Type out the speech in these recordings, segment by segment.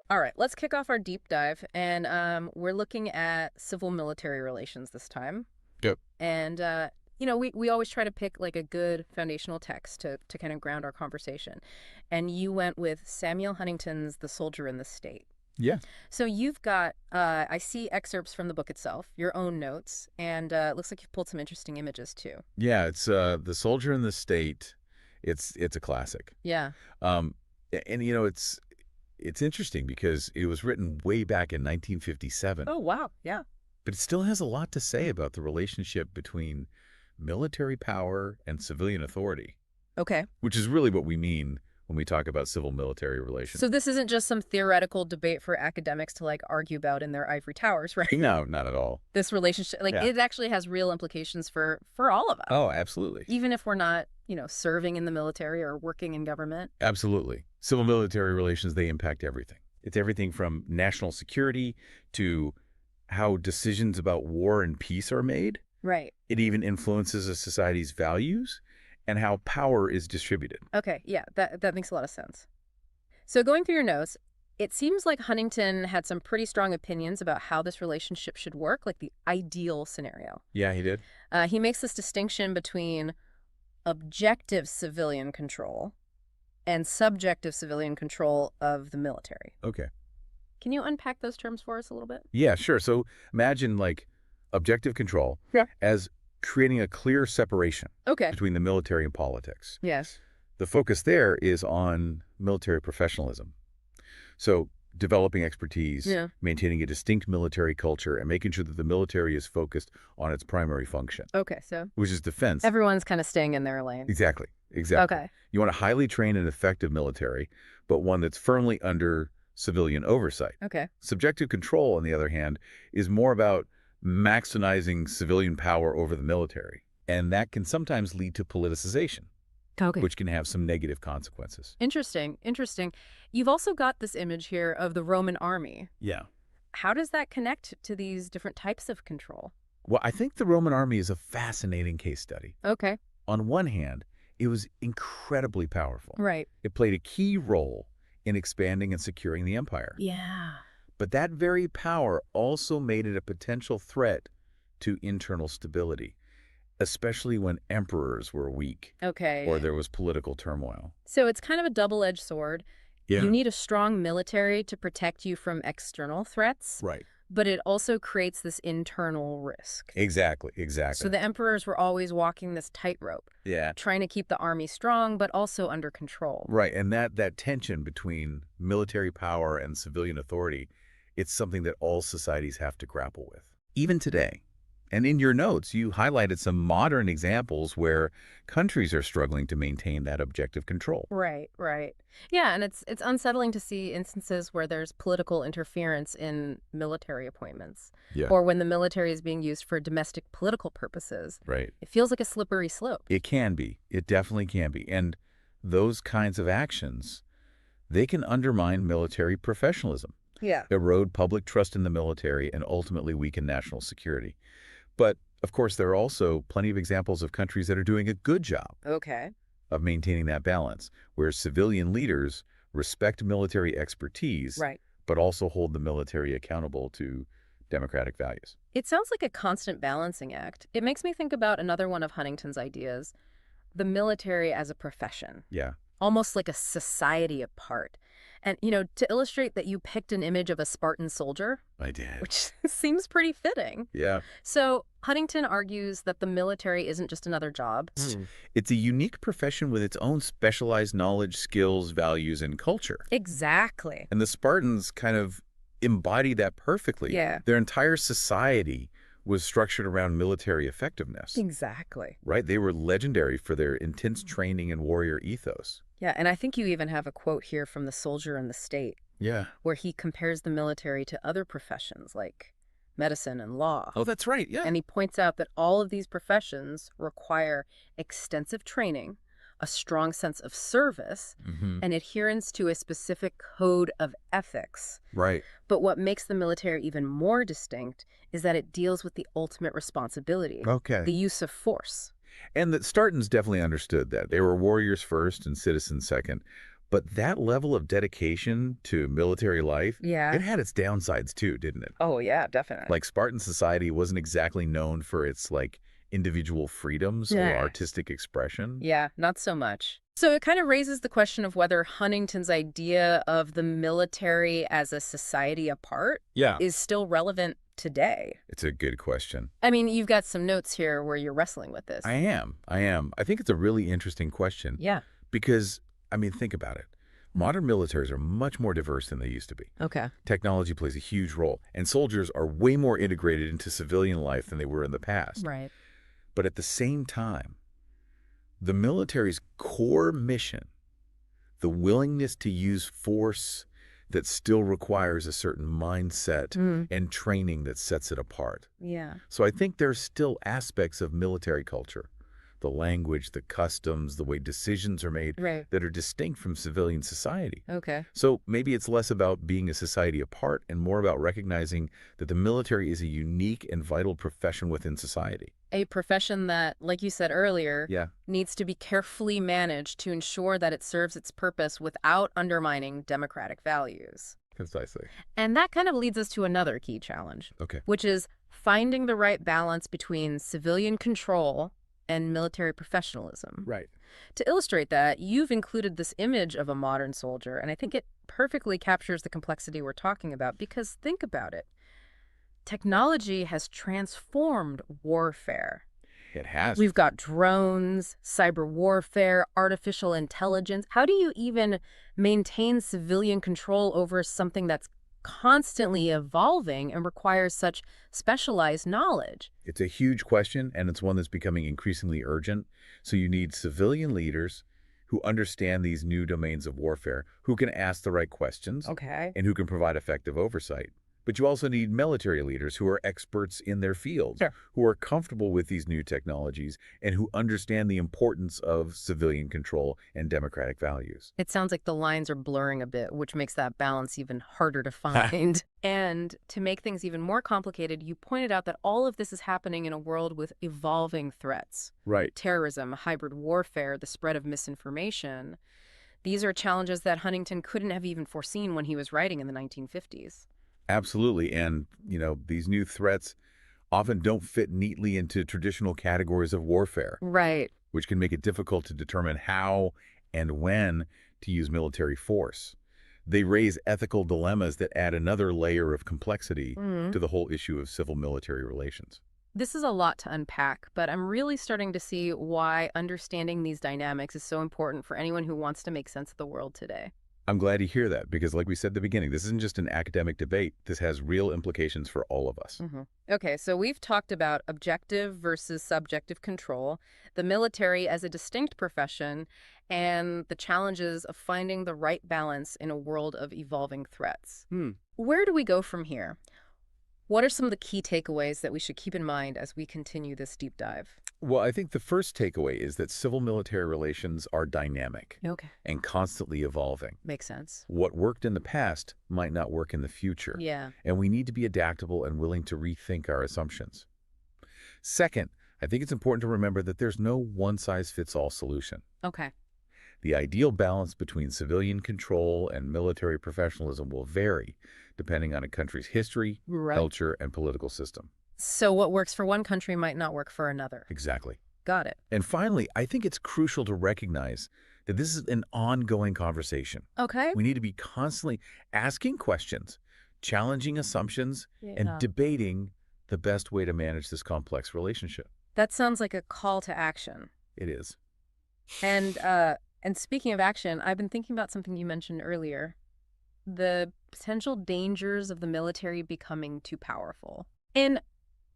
All right, let's kick off our deep dive. And we're looking at civil-military relations this time. Yep. And, we always try to pick like a good foundational text to kind of ground our conversation. And you went with Samuel Huntington's The Soldier in the State. Yeah. So you've got, I see excerpts from the book itself, your own notes, and it looks like you've pulled some interesting images too. Yeah, it's The Soldier in the State. It's a classic. Yeah. Um and it's interesting because it was written way back in 1957, Oh, wow. Yeah. but it still has a lot to say about the relationship between military power and civilian authority, Okay. which is really what we mean when we talk about civil-military relations. So this isn't just some theoretical debate for academics to like argue about in their ivory towers, right? No, not at all. This relationship, like Yeah. it actually has real implications for all of us, Oh, absolutely. even if we're not, serving in the military or working in government. Absolutely. Civil-military relations, they impact everything. It's everything from national security to how decisions about war and peace are made. Right. It even influences a society's values and how power is distributed. Okay. Yeah, that makes a lot of sense. So going through your notes, it seems like Huntington had some pretty strong opinions about how this relationship should work, like the ideal scenario. Yeah, he did. He makes this distinction between objective civilian control and subjective civilian control of the military. Okay. Can you unpack those terms for us a little bit? Yeah, sure. So imagine like objective control as creating a clear separation Okay. between the military and politics. Yes. The focus there is on military professionalism. So developing expertise, Yeah. maintaining a distinct military culture, and making sure that the military is focused on its primary function, Okay, so which is defense. everyone's kind of staying in their lane. Exactly. Exactly. Okay. You want a highly trained and effective military, but one that's firmly under civilian oversight. Okay. Subjective control, on the other hand, is more about maximizing civilian power over the military. And that can sometimes lead to politicization, Okay. which can have some negative consequences. Interesting. Interesting. You've also got this image here of the Roman army. Yeah. How does that connect to these different types of control? Well, I think the Roman army is a fascinating case study. Okay. On one hand, it was incredibly powerful. Right. It played a key role in expanding and securing the empire. Yeah. But that very power also made it a potential threat to internal stability, especially when emperors were weak Okay. or there was political turmoil. So it's kind of a double-edged sword. Yeah. You need a strong military to protect you from external threats, Right. but it also creates this internal risk. Exactly. So Exactly. the emperors were always walking this tightrope, Yeah. trying to keep the army strong, but also under control. Right. And that tension between military power and civilian authority, it's something that all societies have to grapple with, even today. And in your notes, you highlighted some modern examples where countries are struggling to maintain that objective control. Right, right. Yeah, and it's unsettling to see instances where there's political interference in military appointments Yeah. or when the military is being used for domestic political purposes. Right. It feels like a slippery slope. It can be. It definitely can be. And those kinds of actions, they can undermine military professionalism, Yeah. erode public trust in the military, and ultimately weaken national security. But, of course, there are also plenty of examples of countries that are doing a good job Okay. of maintaining that balance, where civilian leaders respect military expertise, Right. but also hold the military accountable to democratic values. It sounds like a constant balancing act. It makes me think about another one of Huntington's ideas, the military as a profession, Yeah. almost like a society apart. And, to illustrate that you picked an image of a Spartan soldier, I did. which seems pretty fitting. Yeah. So Huntington argues that the military isn't just another job. It's a unique profession with its own specialized knowledge, skills, values, and culture. Exactly. And the Spartans kind of embody that perfectly. Yeah. Their entire society was structured around military effectiveness, Exactly. right? They were legendary for their intense training and warrior ethos. Yeah, and I think you even have a quote here from The Soldier in the State, Yeah. where he compares the military to other professions like medicine and law. Oh, that's right. Yeah. And he points out that all of these professions require extensive training, a strong sense of service, and adherence to a specific code of ethics. Right. But what makes the military even more distinct is that it deals with the ultimate responsibility, Okay. the use of force. And the Spartans definitely understood that. They were warriors first and citizens second. But that level of dedication to military life, Yeah. it had its downsides too, didn't it? Oh, yeah, definitely. Like Spartan society wasn't exactly known for its individual freedoms or Yeah. artistic expression. Yeah, not so much. So it kind of raises the question of whether Huntington's idea of the military as a society apart Yeah. is still relevant today. It's a good question. I mean, you've got some notes here where you're wrestling with this. I am. I think it's a really interesting question Yeah. because, think about it. Modern militaries are much more diverse than they used to be. Okay. Technology plays a huge role, and soldiers are way more integrated into civilian life than they were in the past. Right. But at the same time, the military's core mission, the willingness to use force that still requires a certain mindset and training that sets it apart. Yeah. So I think there's still aspects of military culture, the language, the customs, the way decisions are made Right. that are distinct from civilian society. Okay. So maybe it's less about being a society apart and more about recognizing that the military is a unique and vital profession within society. A profession that, like you said earlier, Yeah. needs to be carefully managed to ensure that it serves its purpose without undermining democratic values. Precisely. And that kind of leads us to another key challenge, Okay. which is finding the right balance between civilian control and military professionalism. Right. To illustrate that, you've included this image of a modern soldier, and I think it perfectly captures the complexity we're talking about, because think about it. Technology has transformed warfare. It has. We've got drones, cyber warfare, artificial intelligence. How do you even maintain civilian control over something that's constantly evolving and requires such specialized knowledge? It's a huge question, and it's one that's becoming increasingly urgent. So you need civilian leaders who understand these new domains of warfare, who can ask the right questions, Okay. and who can provide effective oversight. But you also need military leaders who are experts in their fields, Sure. who are comfortable with these new technologies, and who understand the importance of civilian control and democratic values. It sounds like the lines are blurring a bit, which makes that balance even harder to find. And to make things even more complicated, you pointed out that all of this is happening in a world with evolving threats. Right. Terrorism, hybrid warfare, the spread of misinformation. These are challenges that Huntington couldn't have even foreseen when he was writing in the 1950s. Absolutely. And, these new threats often don't fit neatly into traditional categories of warfare, Right. which can make it difficult to determine how and when to use military force. They raise ethical dilemmas that add another layer of complexity to the whole issue of civil-military relations. This is a lot to unpack, but I'm really starting to see why understanding these dynamics is so important for anyone who wants to make sense of the world today. I'm glad to hear that because, like we said at the beginning, this isn't just an academic debate. This has real implications for all of us. Okay, so we've talked about objective versus subjective control, the military as a distinct profession, and the challenges of finding the right balance in a world of evolving threats. Where do we go from here? What are some of the key takeaways that we should keep in mind as we continue this deep dive? Well, I think the first takeaway is that civil-military relations are dynamic Okay. and constantly evolving. Makes sense. What worked in the past might not work in the future. Yeah. And we need to be adaptable and willing to rethink our assumptions. Second, I think it's important to remember that there's no one-size-fits-all solution. Okay. The ideal balance between civilian control and military professionalism will vary depending on a country's history, Right. culture, and political system. So what works for one country might not work for another. Exactly. Got it. And finally, I think it's crucial to recognize that this is an ongoing conversation. Okay. We need to be constantly asking questions, challenging assumptions, and Yeah. debating the best way to manage this complex relationship. That sounds like a call to action. It is. And speaking of action, I've been thinking about something you mentioned earlier. The potential dangers of the military becoming too powerful. In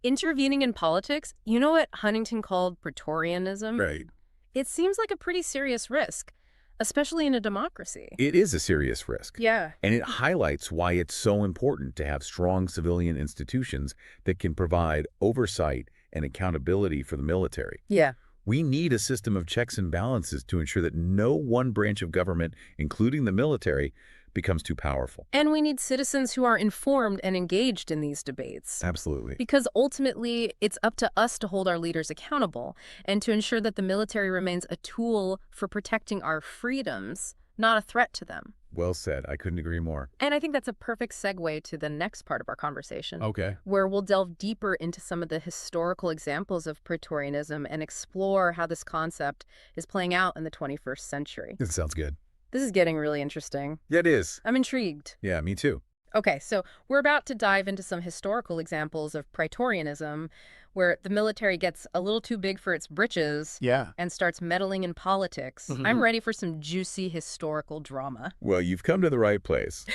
intervening in politics, you know what Huntington called Praetorianism? Right. It seems like a pretty serious risk, especially in a democracy. It is a serious risk. Yeah. And it highlights why it's so important to have strong civilian institutions that can provide oversight and accountability for the military. Yeah. We need a system of checks and balances to ensure that no one branch of government, including the military, becomes too powerful. And we need citizens who are informed and engaged in these debates. Absolutely. Because ultimately, it's up to us to hold our leaders accountable and to ensure that the military remains a tool for protecting our freedoms, not a threat to them. Well said. I couldn't agree more. And I think that's a perfect segue to the next part of our conversation, Okay. where we'll delve deeper into some of the historical examples of Praetorianism and explore how this concept is playing out in the 21st century. That sounds good. This is getting really interesting. Yeah, it is. I'm intrigued. Yeah, me too. Okay, so we're about to dive into some historical examples of Praetorianism, where the military gets a little too big for its britches Yeah. and starts meddling in politics. I'm ready for some juicy historical drama. Well, you've come to the right place.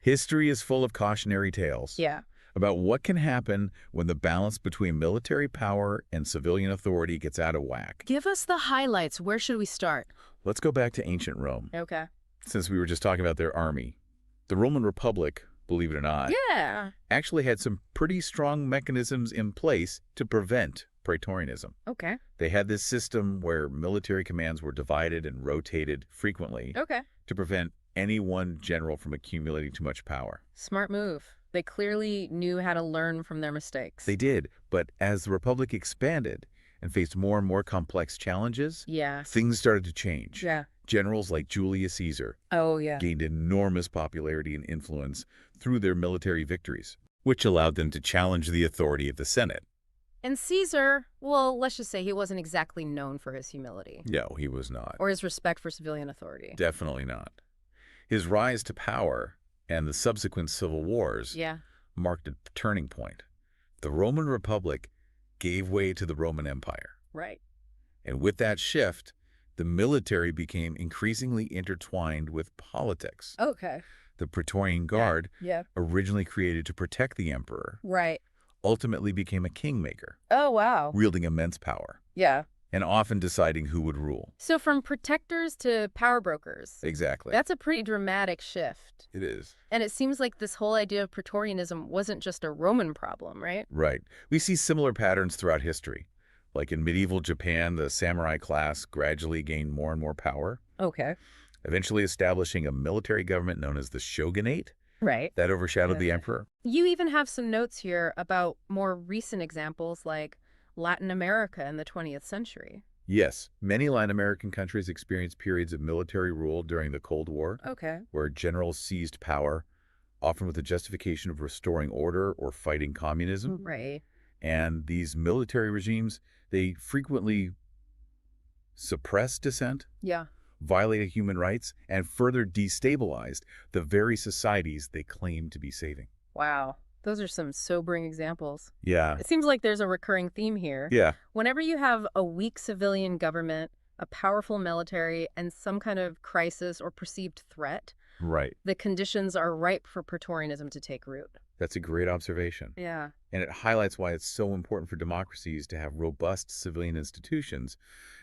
History is full of cautionary tales Yeah. about what can happen when the balance between military power and civilian authority gets out of whack. Give us the highlights. Where should we start? Let's go back to ancient Rome, Okay. since we were just talking about their army. The Roman Republic, believe it or not, Yeah. actually had some pretty strong mechanisms in place to prevent Praetorianism. Okay. They had this system where military commands were divided and rotated frequently Okay. to prevent any one general from accumulating too much power. Smart move. They clearly knew how to learn from their mistakes. They did, but as the Republic expanded and faced more and more complex challenges, Yeah. things started to change. Yeah. Generals like Julius Caesar Oh, yeah. gained enormous popularity and influence through their military victories, which allowed them to challenge the authority of the Senate. And Caesar, well, let's just say he wasn't exactly known for his humility No, he was not. or his respect for civilian authority. Definitely not. His rise to power and the subsequent civil wars Yeah. marked a turning point. The Roman Republic gave way to the Roman Empire. Right. And with that shift, the military became increasingly intertwined with politics. Okay. The Praetorian Guard, Yeah. originally created to protect the emperor, Right. ultimately became a kingmaker, Oh, wow. wielding immense power, Yeah. and often deciding who would rule. So from protectors to power brokers. Exactly. That's a pretty dramatic shift. It is. And it seems like this whole idea of Praetorianism wasn't just a Roman problem, right? Right. We see similar patterns throughout history. Like in medieval Japan, the samurai class gradually gained more and more power, Okay. eventually establishing a military government known as the shogunate Right. that overshadowed the Okay. emperor. You even have some notes here about more recent examples like Latin America in the 20th century. Yes, many Latin American countries experienced periods of military rule during the Cold War, Okay. where generals seized power, often with the justification of restoring order or fighting communism. Right. And these military regimes, they frequently suppressed dissent, Yeah. violated human rights, and further destabilized the very societies they claimed to be saving. Wow. Those are some sobering examples. Yeah. It seems like there's a recurring theme here. Yeah. Whenever you have a weak civilian government, a powerful military, and some kind of crisis or perceived threat, Right. the conditions are ripe for Praetorianism to take root. That's a great observation. Yeah. And it highlights why it's so important for democracies to have robust civilian institutions,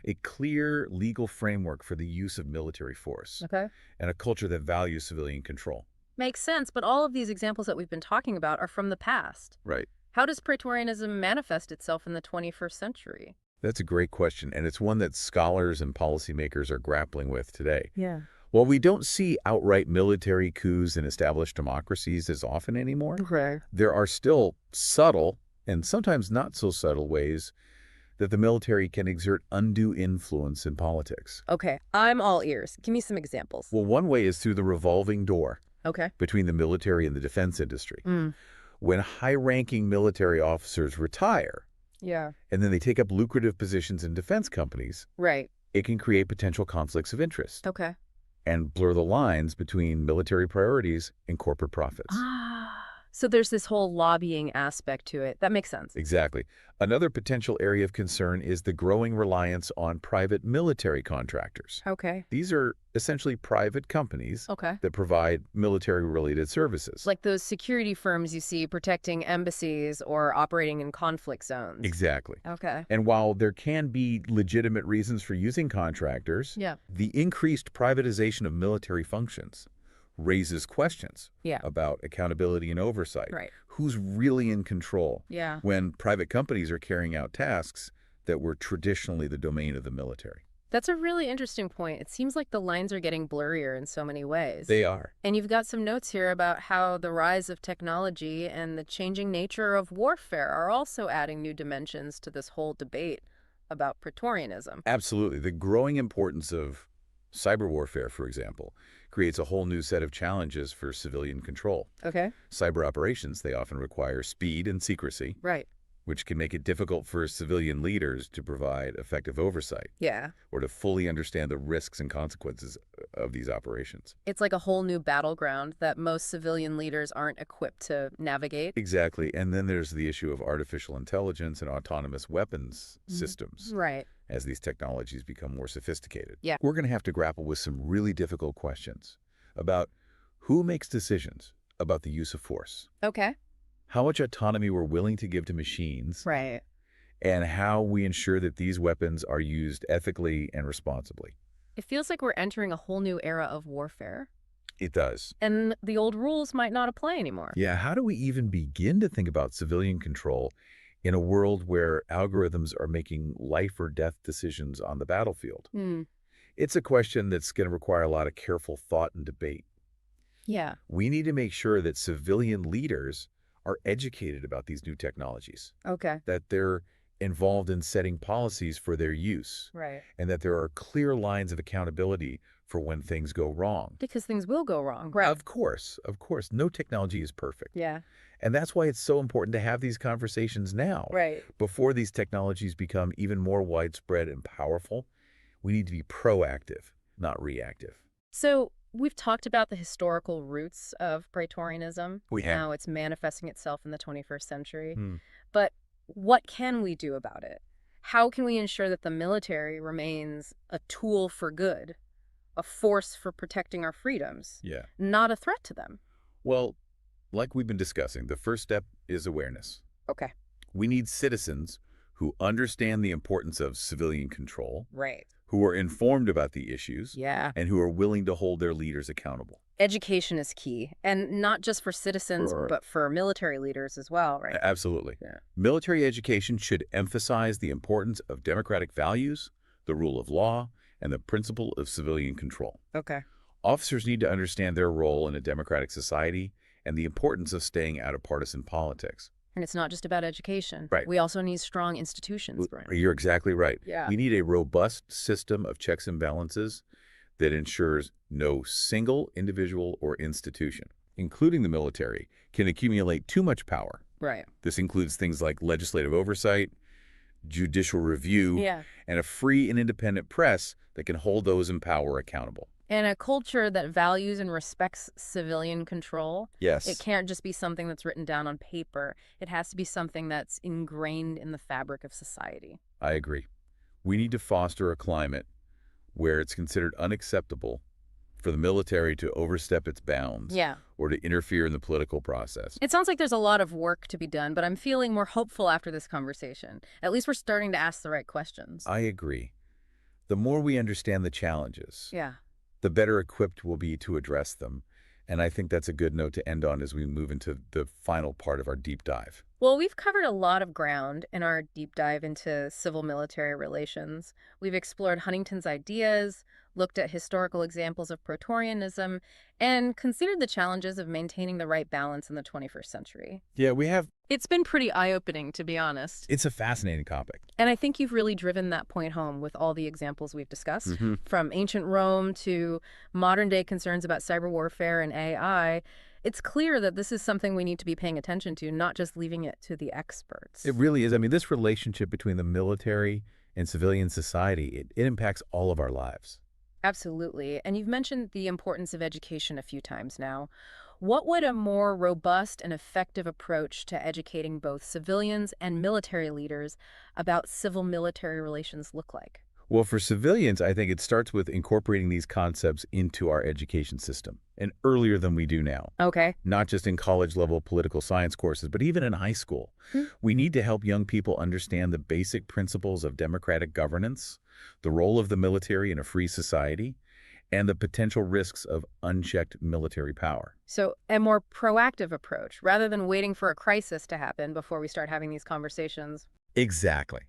a clear legal framework for the use of military force, Okay. and a culture that values civilian control. Makes sense, but all of these examples that we've been talking about are from the past. Right. How does Praetorianism manifest itself in the 21st century? That's a great question, and it's one that scholars and policymakers are grappling with today. Yeah. While we don't see outright military coups in established democracies as often anymore, Okay. there are still subtle and sometimes not so subtle ways that the military can exert undue influence in politics. Okay, I'm all ears. Give me some examples. Well, one way is through the revolving door Okay. between the military and the defense industry. Mm. When high-ranking military officers retire Yeah. and then they take up lucrative positions in defense companies, Right. it can create potential conflicts of interest Okay. and blur the lines between military priorities and corporate profits. So there's this whole lobbying aspect to it. That makes sense. Exactly. Another potential area of concern is the growing reliance on private military contractors. Okay. These are essentially private companies Okay. that provide military-related services. Like those security firms you see protecting embassies or operating in conflict zones. Exactly. Okay. And while there can be legitimate reasons for using contractors, Yeah. the increased privatization of military functions raises questions Yeah. about accountability and oversight. Right. Who's really in control Yeah. when private companies are carrying out tasks that were traditionally the domain of the military? That's a really interesting point. It seems like the lines are getting blurrier in so many ways. They are. And you've got some notes here about how the rise of technology and the changing nature of warfare are also adding new dimensions to this whole debate about Praetorianism. Absolutely. The growing importance of Cyber warfare, for example, creates a whole new set of challenges for civilian control. Okay. Cyber operations, they often require speed and secrecy, Right. which can make it difficult for civilian leaders to provide effective oversight Yeah. or to fully understand the risks and consequences of these operations. It's like a whole new battleground that most civilian leaders aren't equipped to navigate. Exactly. And then there's the issue of artificial intelligence and autonomous weapons systems Right. as these technologies become more sophisticated. Yeah. We're going to have to grapple with some really difficult questions about who makes decisions about the use of force, Okay. how much autonomy we're willing to give to machines, Right. and how we ensure that these weapons are used ethically and responsibly. It feels like we're entering a whole new era of warfare, It does. and the old rules might not apply anymore. Yeah, how do we even begin to think about civilian control in a world where algorithms are making life or death decisions on the battlefield? Hmm. It's a question that's going to require a lot of careful thought and debate. Yeah. We need to make sure that civilian leaders are educated about these new technologies, Okay. that they're involved in setting policies for their use, Right. and that there are clear lines of accountability for when things go wrong. Because things will go wrong. Right. Of course, no technology is perfect. Yeah. And that's why it's so important to have these conversations now. Right. Before these technologies become even more widespread and powerful, we need to be proactive, not reactive. So we've talked about the historical roots of Praetorianism. We have. How it's manifesting itself in the 21st century. Hmm. But what can we do about it? How can we ensure that the military remains a tool for good, a force for protecting our freedoms, Yeah. not a threat to them? Well, like we've been discussing, the first step is awareness. Okay. We need citizens who understand the importance of civilian control, Right. who are informed about the issues, Yeah. and who are willing to hold their leaders accountable. Education is key, and not just for citizens, Sure. but for military leaders as well, right? Absolutely. Yeah. Military education should emphasize the importance of democratic values, the rule of law, and the principle of civilian control. Okay. Officers need to understand their role in a democratic society and the importance of staying out of partisan politics. And it's not just about education. Right. We also need strong institutions, Brian. You're exactly right. Yeah. We need a robust system of checks and balances that ensures no single individual or institution, including the military, can accumulate too much power. Right. This includes things like legislative oversight, judicial review, Yeah. and a free and independent press that can hold those in power accountable. And a culture that values and respects civilian control. Yes. It can't just be something that's written down on paper. It has to be something that's ingrained in the fabric of society. I agree. We need to foster a climate where it's considered unacceptable for the military to overstep its bounds Yeah. or to interfere in the political process. It sounds like there's a lot of work to be done, but I'm feeling more hopeful after this conversation. At least we're starting to ask the right questions. I agree. The more we understand the challenges, Yeah. the better equipped we'll be to address them. And I think that's a good note to end on as we move into the final part of our deep dive. Well, we've covered a lot of ground in our deep dive into civil-military relations. We've explored Huntington's ideas, looked at historical examples of Praetorianism, and considered the challenges of maintaining the right balance in the 21st century. Yeah, we have. It's been pretty eye-opening, to be honest. It's a fascinating topic. And I think you've really driven that point home with all the examples we've discussed, Mhm. from ancient Rome to modern-day concerns about cyber warfare and AI. It's clear that this is something we need to be paying attention to, not just leaving it to the experts. It really is. I mean, this relationship between the military and civilian society, it impacts all of our lives. Absolutely. And you've mentioned the importance of education a few times now. What would a more robust and effective approach to educating both civilians and military leaders about civil-military relations look like? Well, for civilians, I think it starts with incorporating these concepts into our education system, and earlier than we do now. Okay. Not just in college-level political science courses, but even in high school. We need to help young people understand the basic principles of democratic governance, the role of the military in a free society, and the potential risks of unchecked military power. So a more proactive approach, rather than waiting for a crisis to happen before we start having these conversations. Exactly.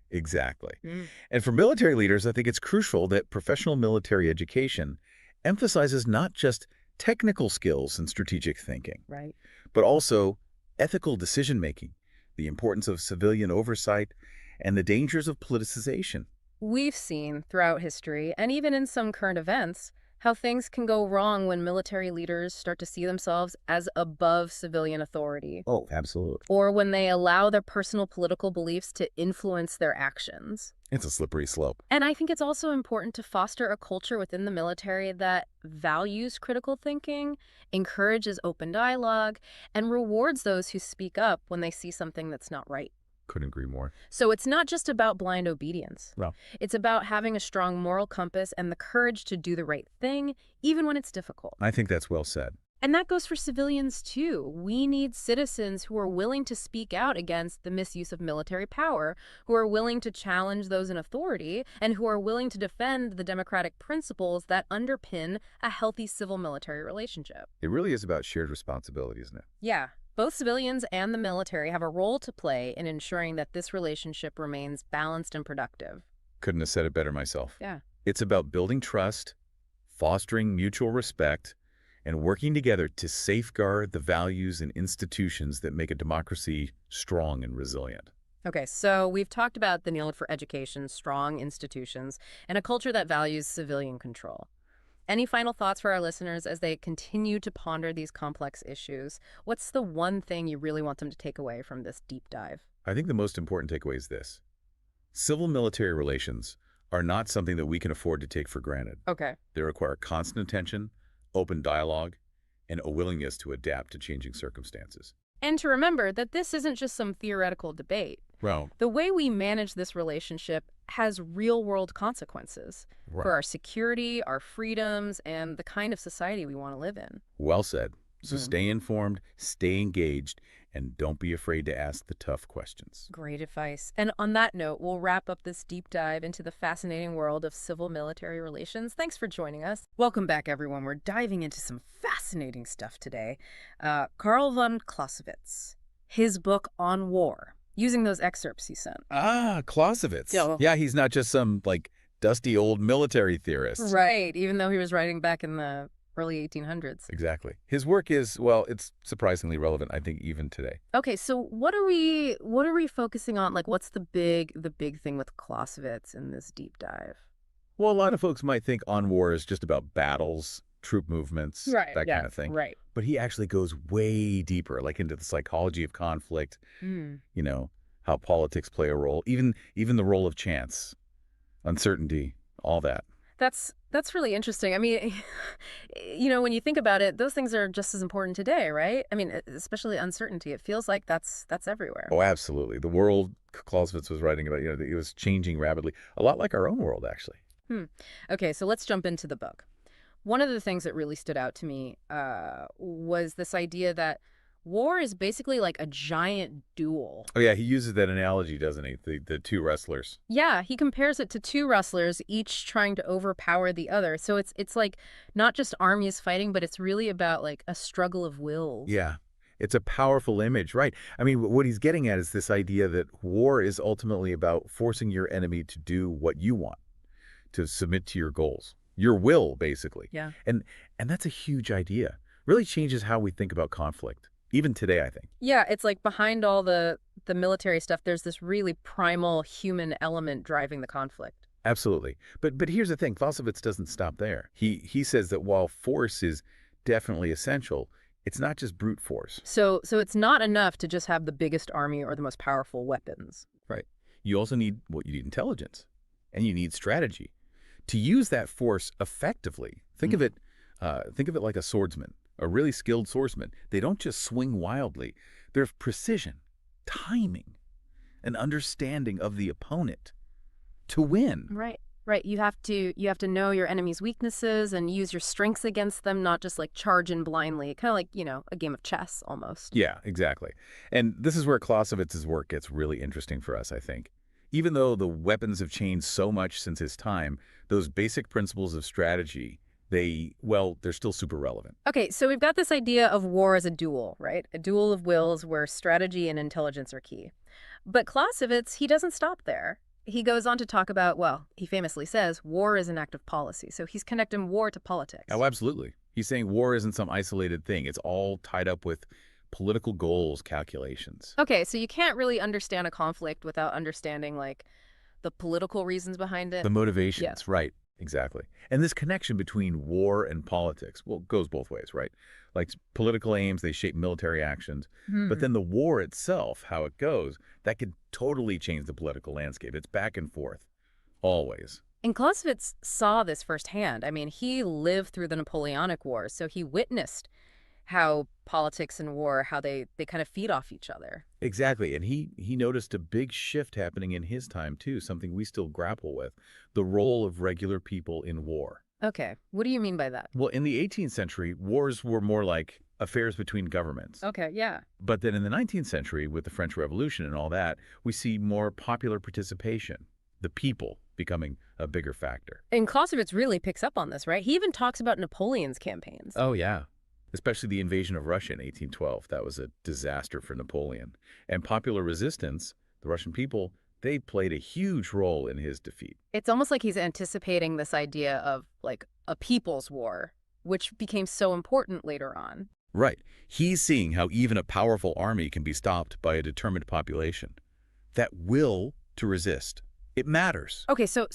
And for military leaders, I think it's crucial that professional military education emphasizes not just technical skills and strategic thinking, Right. but also ethical decision-making, the importance of civilian oversight, and the dangers of politicization. We've seen throughout history, and even in some current events, how things can go wrong when military leaders start to see themselves as above civilian authority, Oh, absolutely. or when they allow their personal political beliefs to influence their actions. It's a slippery slope. And I think it's also important to foster a culture within the military that values critical thinking, encourages open dialogue, and rewards those who speak up when they see something that's not right. Couldn't agree more. So it's not just about blind obedience. Well, It's about having a strong moral compass and the courage to do the right thing, even when it's difficult. I think that's well said. And that goes for civilians, too. We need citizens who are willing to speak out against the misuse of military power, who are willing to challenge those in authority, and who are willing to defend the democratic principles that underpin a healthy civil-military relationship. It really is about shared responsibility, isn't it? Yeah, both civilians and the military have a role to play in ensuring that this relationship remains balanced and productive. Couldn't have said it better myself. Yeah. It's about building trust, fostering mutual respect, and working together to safeguard the values and institutions that make a democracy strong and resilient. Okay, so we've talked about the need for education, strong institutions, and a culture that values civilian control. Any final thoughts for our listeners as they continue to ponder these complex issues? What's the one thing you really want them to take away from this deep dive? I think the most important takeaway is this. Civil-military relations are not something that we can afford to take for granted. Okay. They require constant attention, open dialogue, and a willingness to adapt to changing circumstances. And to remember that this isn't just some theoretical debate. Well, The way we manage this relationship has real-world consequences for our security, our freedoms, and the kind of society we want to live in. well said. So Mhm. stay informed, stay engaged, and don't be afraid to ask the tough questions. Great advice. And on that note, we'll wrap up this deep dive into the fascinating world of civil-military relations. Thanks for joining us. Welcome back, everyone. We're diving into some fascinating stuff today. Karl von Clausewitz, his book on war, using those excerpts he sent. Ah, Clausewitz. Yeah. Yeah, he's not just some, dusty old military theorist. Right, even though he was writing back in the early 1800s. Exactly. His work is, well, it's surprisingly relevant, I think, even today. Okay, so what are we focusing on? Like, what's the big thing with Clausewitz in this deep dive? Well, a lot of folks might think on war is just about battles, troop movements, that kind of thing. Right. But he actually goes way deeper, like into the psychology of conflict, Mm. how politics play a role, even the role of chance, uncertainty, all that. That's really interesting. I mean, when you think about it, those things are just as important today, right? I mean, especially uncertainty. It feels like that's everywhere. Oh, absolutely. The world Clausewitz was writing about, it was changing rapidly, a lot like our own world, actually. Okay, so let's jump into the book. One of the things that really stood out to me was this idea that war is basically like a giant duel. Oh, yeah, he uses that analogy, doesn't he? The two wrestlers. Yeah, he compares it to two wrestlers, each trying to overpower the other. So it's like not just armies fighting, but it's really about like a struggle of wills. Yeah, it's a powerful image, right? I mean, what he's getting at is this idea that war is ultimately about forcing your enemy to do what you want, to submit to your goals, your will, basically. Yeah. And that's a huge idea. Really changes how we think about conflict, even today, I think. Yeah, it's like behind all the military stuff, there's this really primal human element driving the conflict. Absolutely. But here's the thing. Clausewitz doesn't stop there. He says that while force is definitely essential, it's not just brute force. So it's not enough to just have the biggest army or the most powerful weapons. Right. You also need intelligence, and you need strategy to use that force effectively. Think of it like a swordsman, a really skilled swordsman. They don't just swing wildly. There's precision, timing, an understanding of the opponent to win. Right. Right. You have to know your enemy's weaknesses and use your strengths against them, not just like charge in blindly. Kind of like, a game of chess almost. Yeah, exactly. And this is where Clausewitz's work gets really interesting for us, I think. Even though the weapons have changed so much since his time, those basic principles of strategy, they're still super relevant. Okay, so we've got this idea of war as a duel, right? A duel of wills where strategy and intelligence are key. But Clausewitz, he doesn't stop there. He goes on to talk about, he famously says, war is an act of policy. So he's connecting war to politics. Oh, absolutely. He's saying war isn't some isolated thing. It's all tied up with political goals, calculations. Okay, so you can't really understand a conflict without understanding, like, the political reasons behind it. The Yeah. motivations, right. Exactly. And this connection between war and politics, well, goes both ways, right? Like political aims, they shape military actions. But Hmm. then the war itself, how it goes, that could totally change the political landscape. It's back and forth, always. And Clausewitz saw this firsthand. I mean, he lived through the Napoleonic Wars, so he witnessed how politics and war, how they kind of feed off each other. Exactly. And he noticed a big shift happening in his time, too, something we still grapple with, the role of regular people in war. Okay, what do you mean by that? Well, in the 18th century, wars were more like affairs between governments. Okay, yeah. But then in the 19th century, with the French Revolution and all that, we see more popular participation, the people becoming a bigger factor. And Clausewitz really picks up on this, right? He even talks about Napoleon's campaigns. Oh, yeah. Especially the invasion of Russia in 1812. That was a disaster for Napoleon. And popular resistance, the Russian people, they played a huge role in his defeat. It's almost like he's anticipating this idea of, like, a people's war, which became so important later on. Right. He's seeing how even a powerful army can be stopped by a determined population. That will to resist. It matters. Okay, so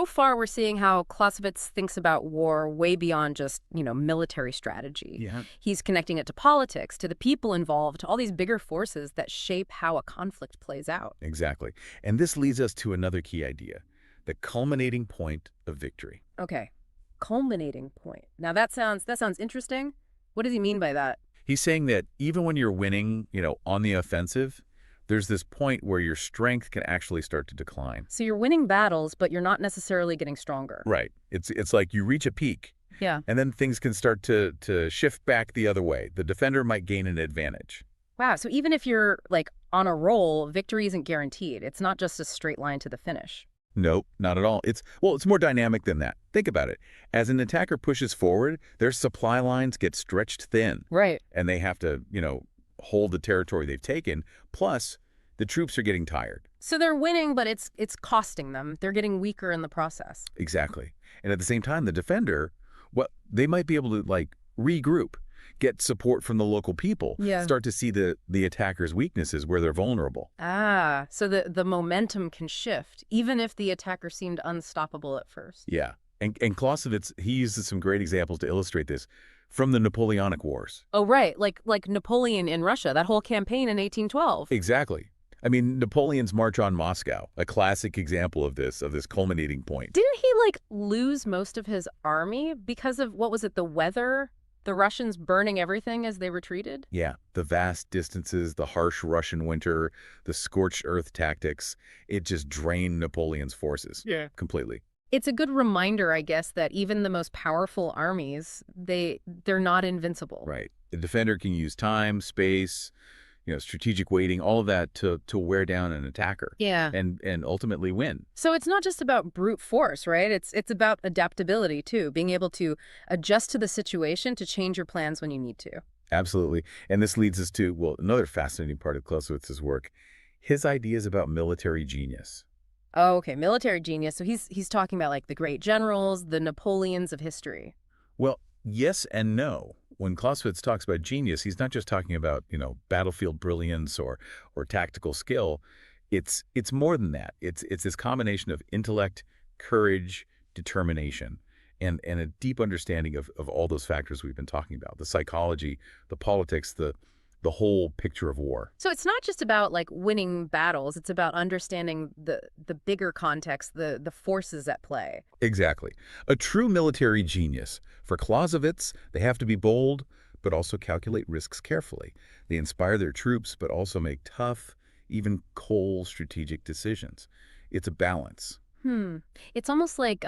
far we're seeing how Clausewitz thinks about war way beyond just, military strategy. Yeah. He's connecting it to politics, to the people involved, to all these bigger forces that shape how a conflict plays out. Exactly. And this leads us to another key idea, the culminating point of victory. Okay, culminating point. Now that sounds interesting. What does he mean by that? He's saying that even when you're winning, on the offensive, there's this point where your strength can actually start to decline. So you're winning battles, but you're not necessarily getting stronger. Right. It's like you reach a peak, Yeah. and then things can start to shift back the other way. The defender might gain an advantage. Wow, so even if you're, like, on a roll, victory isn't guaranteed. It's not just a straight line to the finish. Nope, not at all. It's more dynamic than that. Think about it. As an attacker pushes forward, their supply lines get stretched thin, Right. and they have to, hold the territory they've taken. Plus, the troops are getting tired. So they're winning, but it's costing them. They're getting weaker in the process. Exactly. And at the same time, the defender, well, they might be able to, like, regroup, get support from the local people, Yeah. start to see the attacker's weaknesses where they're vulnerable. Ah, so the momentum can shift, even if the attacker seemed unstoppable at first. Yeah. And Clausewitz, he uses some great examples to illustrate this from the Napoleonic Wars. Oh, right, like Napoleon in Russia, that whole campaign in 1812. Exactly. I mean, Napoleon's March on Moscow, a classic example of this culminating point. Didn't he, like, lose most of his army because of, what was it, the weather? The Russians burning everything as they retreated? Yeah, the vast distances, the harsh Russian winter, the scorched earth tactics, it just drained Napoleon's forces. Yeah. Completely. It's a good reminder, I guess, that even the most powerful armies, they're not invincible. Right. The defender can use time, space, strategic waiting, all of that to wear down an attacker. Yeah. And ultimately win. So it's not just about brute force, right? It's about adaptability, too, being able to adjust to the situation to change your plans when you need to. Absolutely. And this leads us to, well, another fascinating part of Clausewitz's work, his ideas about military genius. Oh, okay, military genius. So he's talking about, like, the great generals, the Napoleons of history. Well, yes and no. When Clausewitz talks about genius, he's not just talking about, battlefield brilliance or tactical skill. It's more than that. It's this combination of intellect, courage, determination, and a deep understanding of all those factors we've been talking about, the psychology, the politics, the whole picture of war. So it's not just about, like, winning battles. It's about understanding the bigger context, the forces at play. Exactly. A true military genius. For Clausewitz, they have to be bold, but also calculate risks carefully. They inspire their troops, but also make tough, even cold strategic decisions. It's a balance. It's almost like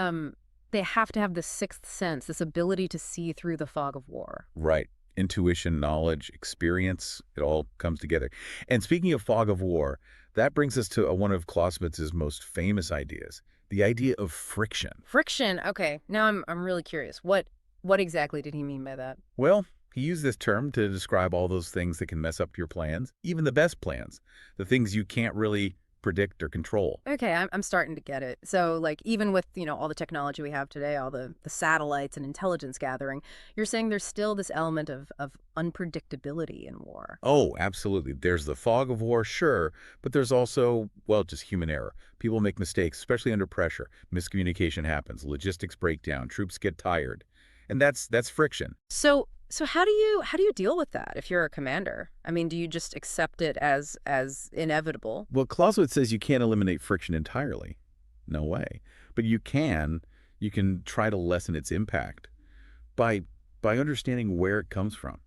they have to have this sixth sense, this ability to see through the fog of war. Right. Intuition, knowledge, experience, it all comes together. And speaking of fog of war, that brings us to one of Clausewitz's most famous ideas, the idea of friction. Friction. Okay, now I'm really curious. What exactly did he mean by that? Well, he used this term to describe all those things that can mess up your plans, even the best plans, the things you can't really predict, or control. Okay, I'm starting to get it. So, like, even with, all the technology we have today, all the satellites and intelligence gathering, you're saying there's still this element of unpredictability in war. Oh, absolutely. There's the fog of war, sure, but there's also, well, just human error. People make mistakes, especially under pressure. Miscommunication happens, logistics break down, troops get tired. And that's friction. So how do you deal with that if you're a commander? I mean, do you just accept it as inevitable? Well, Clausewitz says you can't eliminate friction entirely. No way. But you can try to lessen its impact by understanding where it comes from,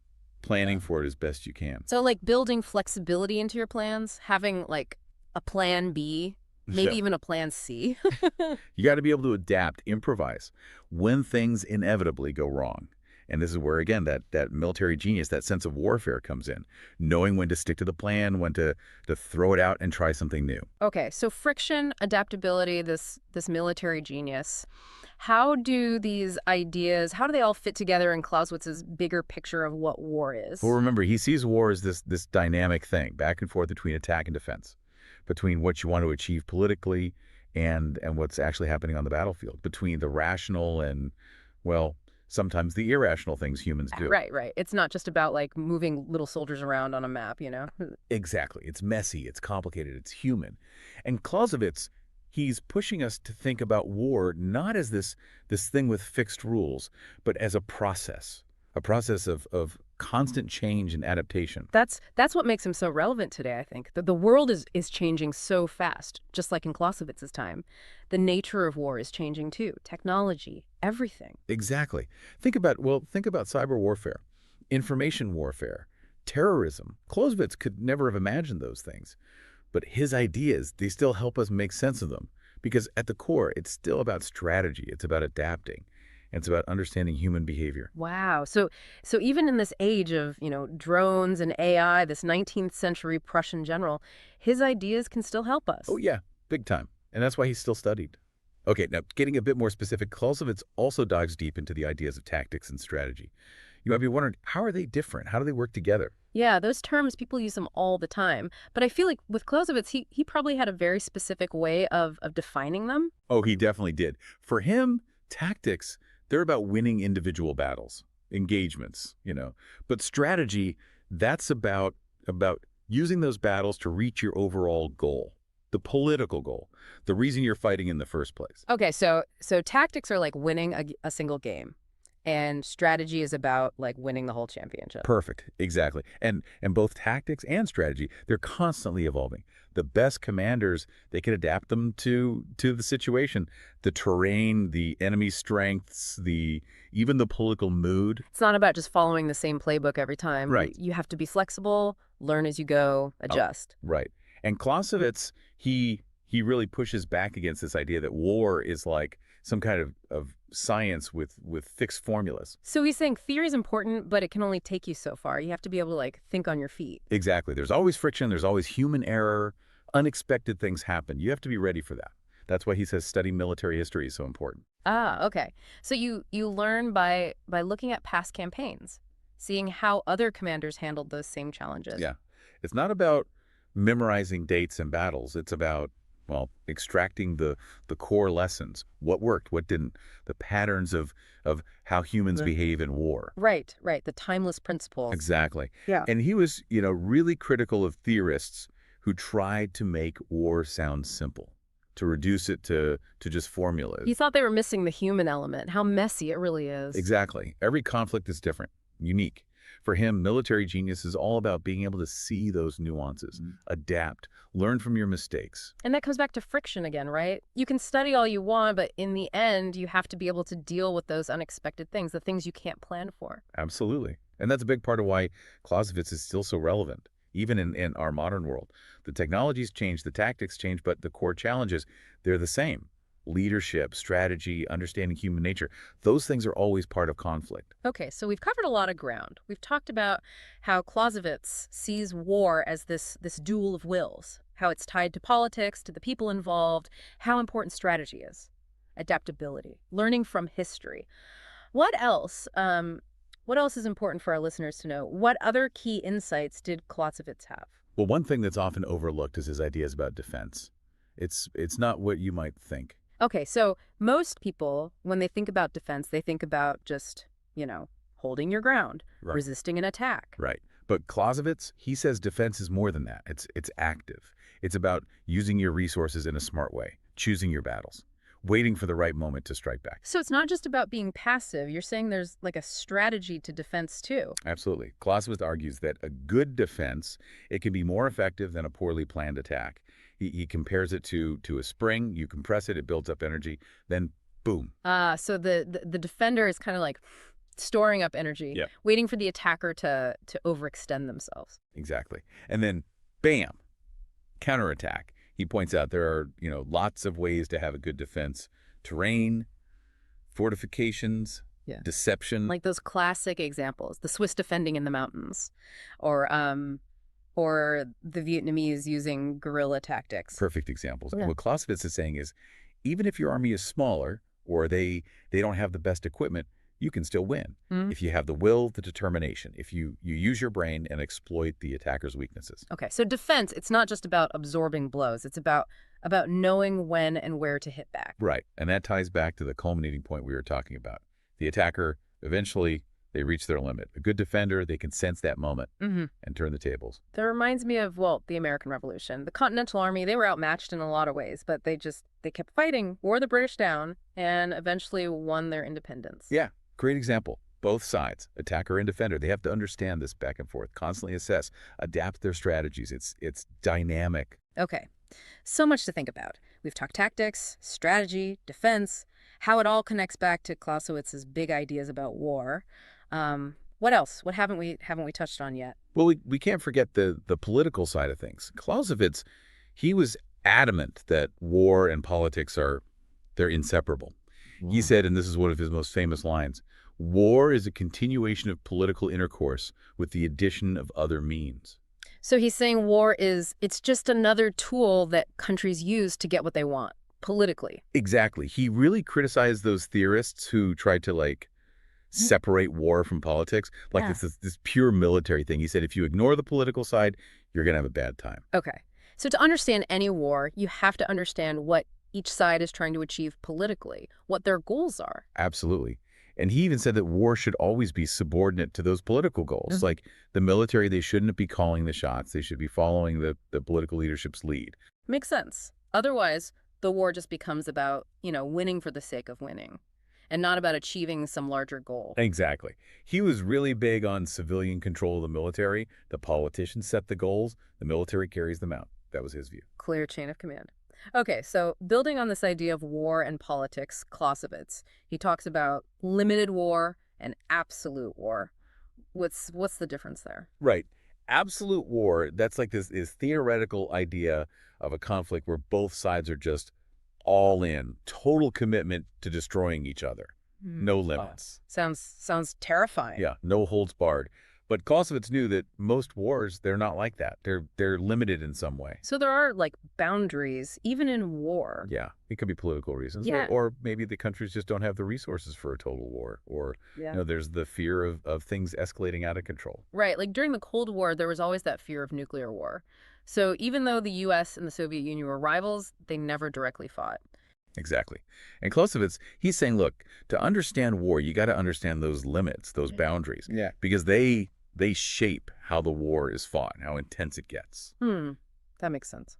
planning for it as best you can. So, like, building flexibility into your plans, having like a plan B, maybe Yeah. even a plan C. You got to be able to adapt, improvise when things inevitably go wrong. And this is where, again, that military genius, that sense of warfare comes in, knowing when to stick to the plan, when to throw it out and try something new. Okay, so friction, adaptability, this military genius. How do these ideas, how do they all fit together in Clausewitz's bigger picture of what war is? Well, remember, he sees war as this dynamic thing, back and forth between attack and defense, between what you want to achieve politically and what's actually happening on the battlefield, between the rational and, well, sometimes the irrational things humans do. Right, right. It's not just about like moving little soldiers around on a map. Exactly. It's messy, it's complicated, it's human. And Clausewitz, he's pushing us to think about war not as this thing with fixed rules, but as a process of constant change and adaptation. That's what makes him so relevant today, I think. The world is changing so fast, just like in Clausewitz's time. The nature of war is changing too. Technology, everything. Exactly. Think about cyber warfare, information warfare, terrorism. Clausewitz could never have imagined those things. But his ideas, they still help us make sense of them. Because at the core, it's still about strategy. It's about adapting. And it's about understanding human behavior. Wow. So even in this age of, drones and AI, this 19th century Prussian general, his ideas can still help us. Oh, yeah, big time. And that's why he's still studied. Okay, now getting a bit more specific, Clausewitz also dives deep into the ideas of tactics and strategy. You might be wondering, how are they different? How do they work together? Yeah, those terms, people use them all the time. But I feel like with Clausewitz, he probably had a very specific way of defining them. Oh, he definitely did. For him, tactics, they're about winning individual battles, engagements. But strategy, that's about using those battles to reach your overall goal, the political goal, the reason you're fighting in the first place. Okay, so tactics are like winning a single game, and strategy is about like winning the whole championship. Perfect. Exactly. And both tactics and strategy, they're constantly evolving. The best commanders, they can adapt them to the situation, the terrain, the enemy strengths, even the political mood. It's not about just following the same playbook every time. Right. You have to be flexible, learn as you go, adjust. Right. And Clausewitz, he really pushes back against this idea that war is like some kind of science with fixed formulas. So he's saying theory is important, but it can only take you so far. You have to be able to like think on your feet. Exactly. There's always friction. There's always human error. Unexpected things happen. You have to be ready for that. That's why he says study military history is so important. Ah, okay. So you learn by looking at past campaigns, seeing how other commanders handled those same challenges. Yeah. It's not about memorizing dates and battles. It's about, well, extracting the core lessons. What worked, what didn't, the patterns of how humans behave in war. Right, right. The timeless principles. Exactly. Yeah. And he was, really critical of theorists who tried to make war sound simple, to reduce it to just formulas. He thought they were missing the human element, how messy it really is. Exactly. Every conflict is different, unique. For him, military genius is all about being able to see those nuances, adapt, learn from your mistakes. And that comes back to friction again, right? You can study all you want, but in the end, you have to be able to deal with those unexpected things, the things you can't plan for. Absolutely. And that's a big part of why Clausewitz is still so relevant, even in our modern world. The technologies change, the tactics change, but the core challenges, they're the same. Leadership, strategy, understanding human nature, those things are always part of conflict. Okay, so we've covered a lot of ground. We've talked about how Clausewitz sees war as this duel of wills, how it's tied to politics, to the people involved, how important strategy is, adaptability, learning from history. What else? What else is important for our listeners to know? What other key insights did Clausewitz have? Well, one thing that's often overlooked is his ideas about defense. It's not what you might think. Okay, so most people, when they think about defense, they think about just, holding your ground, Right. resisting an attack. Right. But Clausewitz, he says defense is more than that. It's active. It's about using your resources in a smart way, choosing your battles, waiting for the right moment to strike back. So it's not just about being passive. You're saying there's like a strategy to defense too. Absolutely. Clausewitz argues that a good defense, it can be more effective than a poorly planned attack. He compares it to a spring. You compress it, it builds up energy, then boom. So the defender is kind of like storing up energy, Yeah. waiting for the attacker to overextend themselves. Exactly. And then bam, counterattack. He points out there are, lots of ways to have a good defense. Terrain, fortifications, Yeah. deception. Like those classic examples, the Swiss defending in the mountains, or the Vietnamese using guerrilla tactics. Perfect examples. Yeah. What Clausewitz is saying is, even if your army is smaller or they don't have the best equipment, you can still win. Mhm. If you have the will, the determination, if you use your brain and exploit the attacker's weaknesses. Okay, so defense, it's not just about absorbing blows. It's about knowing when and where to hit back. Right. And that ties back to the culminating point we were talking about. The attacker, eventually, they reach their limit. A good defender, they can sense that moment Mm-hmm. and turn the tables. That reminds me of, well, the American Revolution. The Continental Army, they were outmatched in a lot of ways, but they kept fighting, wore the British down, and eventually won their independence. Yeah, great example. Both sides, attacker and defender, they have to understand this back and forth, constantly assess, adapt their strategies. It's dynamic. Okay, so much to think about. We've talked tactics, strategy, defense, how it all connects back to Clausewitz's big ideas about war. What else? What haven't we touched on yet? Well, we can't forget the political side of things. Clausewitz, he was adamant that war and politics they're inseparable. He said, and this is one of his most famous lines, war is a continuation of political intercourse with the addition of other means. So he's saying it's just another tool that countries use to get what they want, politically. Exactly. He really criticized those theorists who tried to, separate war from politics. Like Yeah. this pure military thing. He said, if you ignore the political side, you're going to have a bad time. Okay. So to understand any war, you have to understand what each side is trying to achieve politically, what their goals are. Absolutely. And he even said that war should always be subordinate to those political goals. Like the military, they shouldn't be calling the shots. They should be following the political leadership's lead. Makes sense. Otherwise, the war just becomes about, winning for the sake of winning and not about achieving some larger goal. Exactly. He was really big on civilian control of the military. The politicians set the goals. The military carries them out. That was his view. Clear chain of command. Okay, so building on this idea of war and politics, Clausewitz, he talks about limited war and absolute war. What's the difference there? Right. Absolute war, that's like this theoretical idea of a conflict where both sides are just all in, total commitment to destroying each other. No limits. Sounds terrifying. Yeah, no holds barred. But Clausewitz knew that most wars, they're not like that. They're limited in some way. So there are boundaries, even in war. Yeah, it could be political reasons. Yeah. Or maybe the countries just don't have the resources for a total war. Or, Yeah. there's the fear of things escalating out of control. Right, during the Cold War, there was always that fear of nuclear war. So even though the U.S. and the Soviet Union were rivals, they never directly fought. Exactly. And Clausewitz, he's saying, look, to understand war, you got to understand those limits, those boundaries. Yeah. Because they shape how the war is fought, how intense it gets. That makes sense.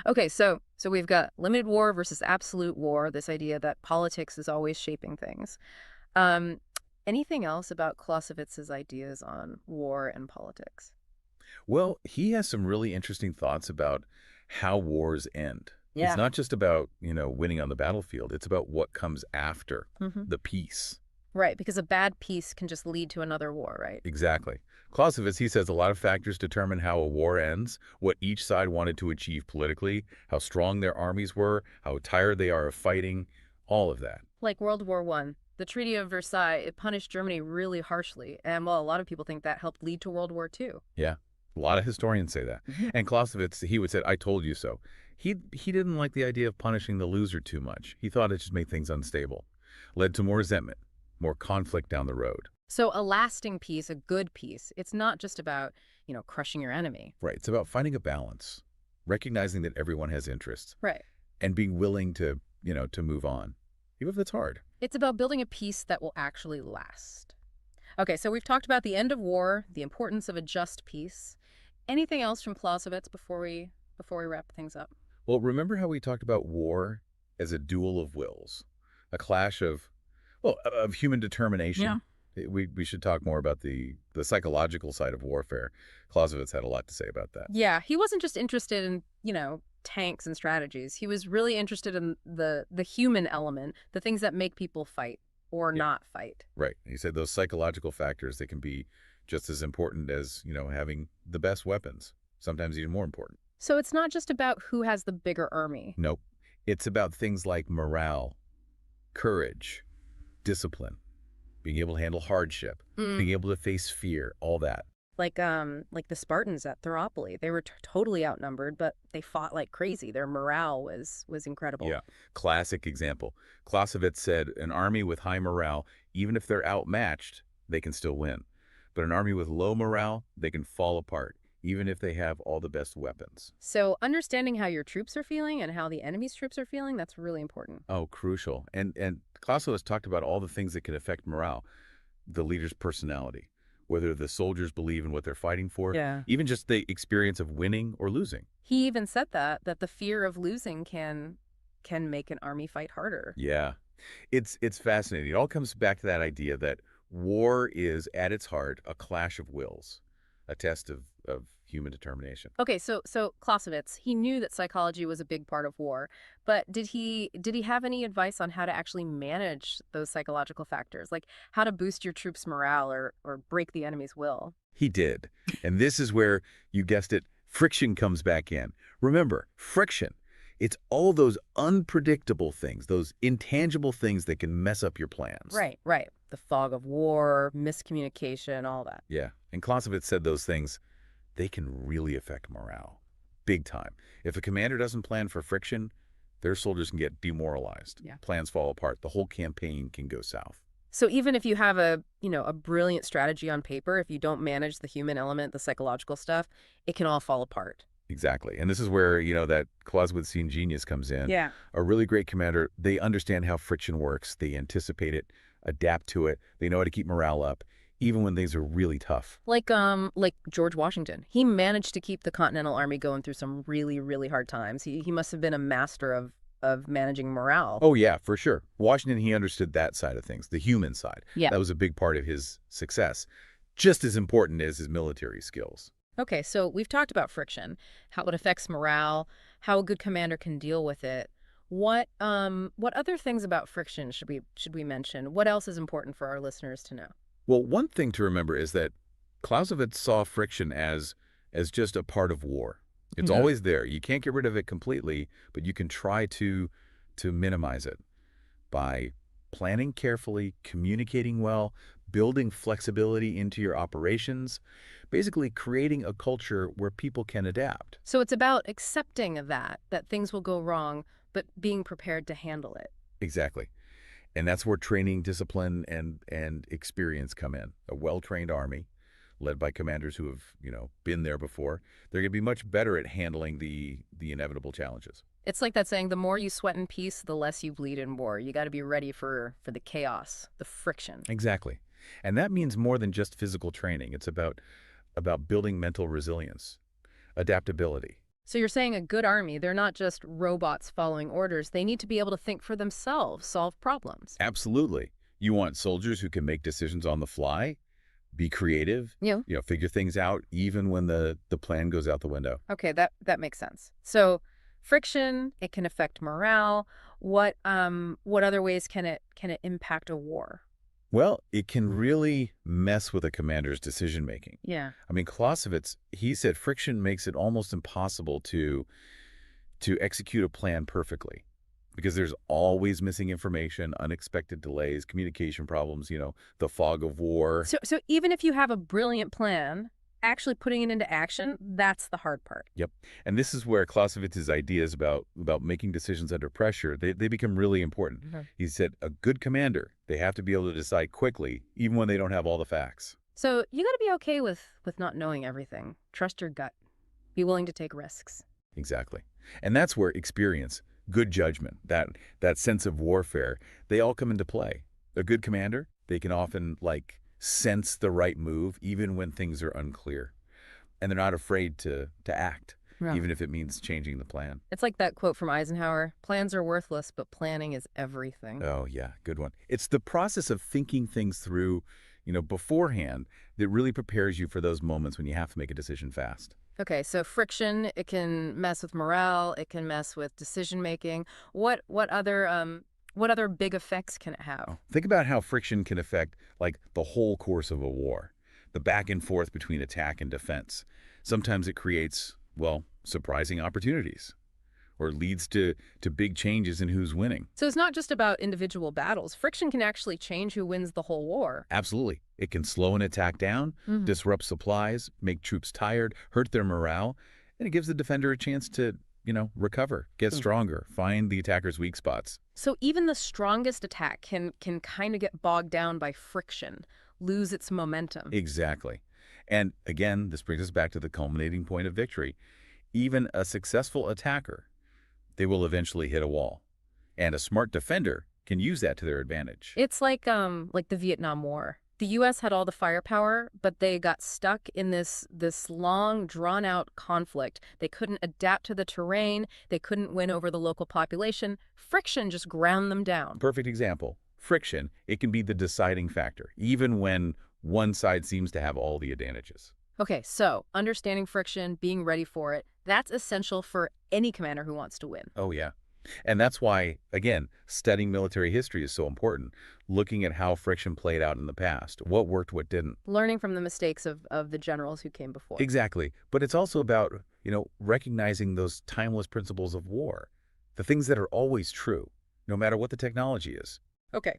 Okay, so we've got limited war versus absolute war, this idea that politics is always shaping things. Anything else about Clausewitz's ideas on war and politics? Well, he has some really interesting thoughts about how wars end. Yeah. It's not just about, winning on the battlefield. It's about what comes after the peace. Right, because a bad peace can just lead to another war, right? Exactly. Clausewitz, he says a lot of factors determine how a war ends, what each side wanted to achieve politically, how strong their armies were, how tired they are of fighting, all of that. Like World War I, the Treaty of Versailles, it punished Germany really harshly. And, well, a lot of people think that helped lead to World War II. Yeah, a lot of historians say that. And Clausewitz, he would say, I told you so. He didn't like the idea of punishing the loser too much. He thought it just made things unstable, led to more resentment, more conflict down the road. So a lasting peace, a good peace, it's not just about, crushing your enemy. Right. It's about finding a balance, recognizing that everyone has interests, Right. and being willing to, to move on, even if it's hard. It's about building a peace that will actually last. Okay, so we've talked about the end of war, the importance of a just peace. Anything else from Clausewitz before we wrap things up? Well, remember how we talked about war as a duel of wills, a clash of, well, of human determination. We should talk more about the psychological side of warfare. Clausewitz had a lot to say about that. Yeah, he wasn't just interested in, tanks and strategies. He was really interested in the human element, the things that make people fight or not fight. Right. He said those psychological factors, they can be just as important as, having the best weapons, sometimes even more important. So it's not just about who has the bigger army. Nope. It's about things like morale, courage, discipline, being able to handle hardship, being able to face fear, all that. Like the Spartans at Thermopylae, they were totally outnumbered, but they fought like crazy. Their morale was incredible. Yeah. Classic example. Clausewitz said an army with high morale, even if they're outmatched, they can still win. But an army with low morale, they can fall apart, even if they have all the best weapons. So understanding how your troops are feeling and how the enemy's troops are feeling, that's really important. Oh, crucial. And Clausewitz talked about all the things that can affect morale. The leader's personality, whether the soldiers believe in what they're fighting for, even just the experience of winning or losing. He even said that the fear of losing can make an army fight harder. Yeah. It's fascinating. It all comes back to that idea that war is, at its heart, a clash of wills, a test of human determination. Okay, so Clausewitz, he knew that psychology was a big part of war, but did he have any advice on how to actually manage those psychological factors, like how to boost your troops' morale or break the enemy's will? He did. And this is where, you guessed it, friction comes back in. Remember, friction. It's all those unpredictable things, those intangible things that can mess up your plans. Right. The fog of war, miscommunication, all that. Yeah. And Clausewitz said those things, they can really affect morale. Big time. If a commander doesn't plan for friction, their soldiers can get demoralized. Yeah. Plans fall apart. The whole campaign can go south. So even if you have a brilliant strategy on paper, if you don't manage the human element, the psychological stuff, it can all fall apart. Exactly. And this is where, that Clausewitzian genius comes in. Yeah. A really great commander, they understand how friction works. They anticipate it, adapt to it. They know how to keep morale up, even when things are really tough. Like George Washington. He managed to keep the Continental Army going through some really, really hard times. He must have been a master of managing morale. Oh, yeah, for sure. Washington, he understood that side of things, the human side. Yeah. That was a big part of his success, just as important as his military skills. Okay, so we've talked about friction, how it affects morale, how a good commander can deal with it. What other things about friction should we mention? What else is important for our listeners to know? Well, one thing to remember is that Clausewitz saw friction as just a part of war. It's always there. You can't get rid of it completely, but you can try to minimize it by planning carefully, communicating well, building flexibility into your operations, basically creating a culture where people can adapt. So it's about accepting that things will go wrong, but being prepared to handle it. Exactly. And that's where training, discipline, and experience come in. A well-trained army, led by commanders who have, been there before, they're going to be much better at handling the inevitable challenges. It's like that saying, the more you sweat in peace, the less you bleed in war. You got to be ready for the chaos, the friction. Exactly. And that means more than just physical training. It's about building mental resilience, adaptability. So you're saying a good army, they're not just robots following orders. They need to be able to think for themselves, solve problems. Absolutely. You want soldiers who can make decisions on the fly, be creative, figure things out even when the plan goes out the window. Okay, that makes sense. So friction, it can affect morale. What other ways can it impact a war? Well, it can really mess with a commander's decision-making. Yeah. I mean, Clausewitz, he said friction makes it almost impossible to execute a plan perfectly because there's always missing information, unexpected delays, communication problems, the fog of war. So even if you have a brilliant plan, actually putting it into action, that's the hard part. Yep. And this is where Clausewitz's ideas about making decisions under pressure, they become really important. He said a good commander, they have to be able to decide quickly, even when they don't have all the facts. So you got to be okay with not knowing everything. Trust your gut. Be willing to take risks. Exactly. And that's where experience, good judgment, that sense of warfare, they all come into play. A good commander, they can often, like, sense the right move even when things are unclear. And they're not afraid to act, Yeah. even if it means changing the plan. It's like that quote from Eisenhower, plans are worthless, but planning is everything. Oh, yeah, good one. It's the process of thinking things through, beforehand that really prepares you for those moments when you have to make a decision fast. Okay, so friction, it can mess with morale, it can mess with decision making. What other big effects can it have? Think about how friction can affect, like, the whole course of a war, the back and forth between attack and defense. Sometimes it creates, well, surprising opportunities or leads to big changes in who's winning. So it's not just about individual battles. Friction can actually change who wins the whole war. Absolutely. It can slow an attack down, Mhm. disrupt supplies, make troops tired, hurt their morale, and it gives the defender a chance to, recover, get Mm. stronger, find the attacker's weak spots. So even the strongest attack can kind of get bogged down by friction, lose its momentum. Exactly. And again, this brings us back to the culminating point of victory. Even a successful attacker, they will eventually hit a wall. And a smart defender can use that to their advantage. It's like the Vietnam War. The US had all the firepower, but they got stuck in this long drawn out conflict. They couldn't adapt to the terrain, they couldn't win over the local population. Friction just ground them down. Perfect example. Friction, it can be the deciding factor, even when one side seems to have all the advantages. Okay, so understanding friction, being ready for it, that's essential for any commander who wants to win. Oh, yeah. And that's why, again, studying military history is so important. Looking at how friction played out in the past, what worked, what didn't. Learning from the mistakes of the generals who came before. Exactly. But it's also about, recognizing those timeless principles of war, the things that are always true, no matter what the technology is. Okay,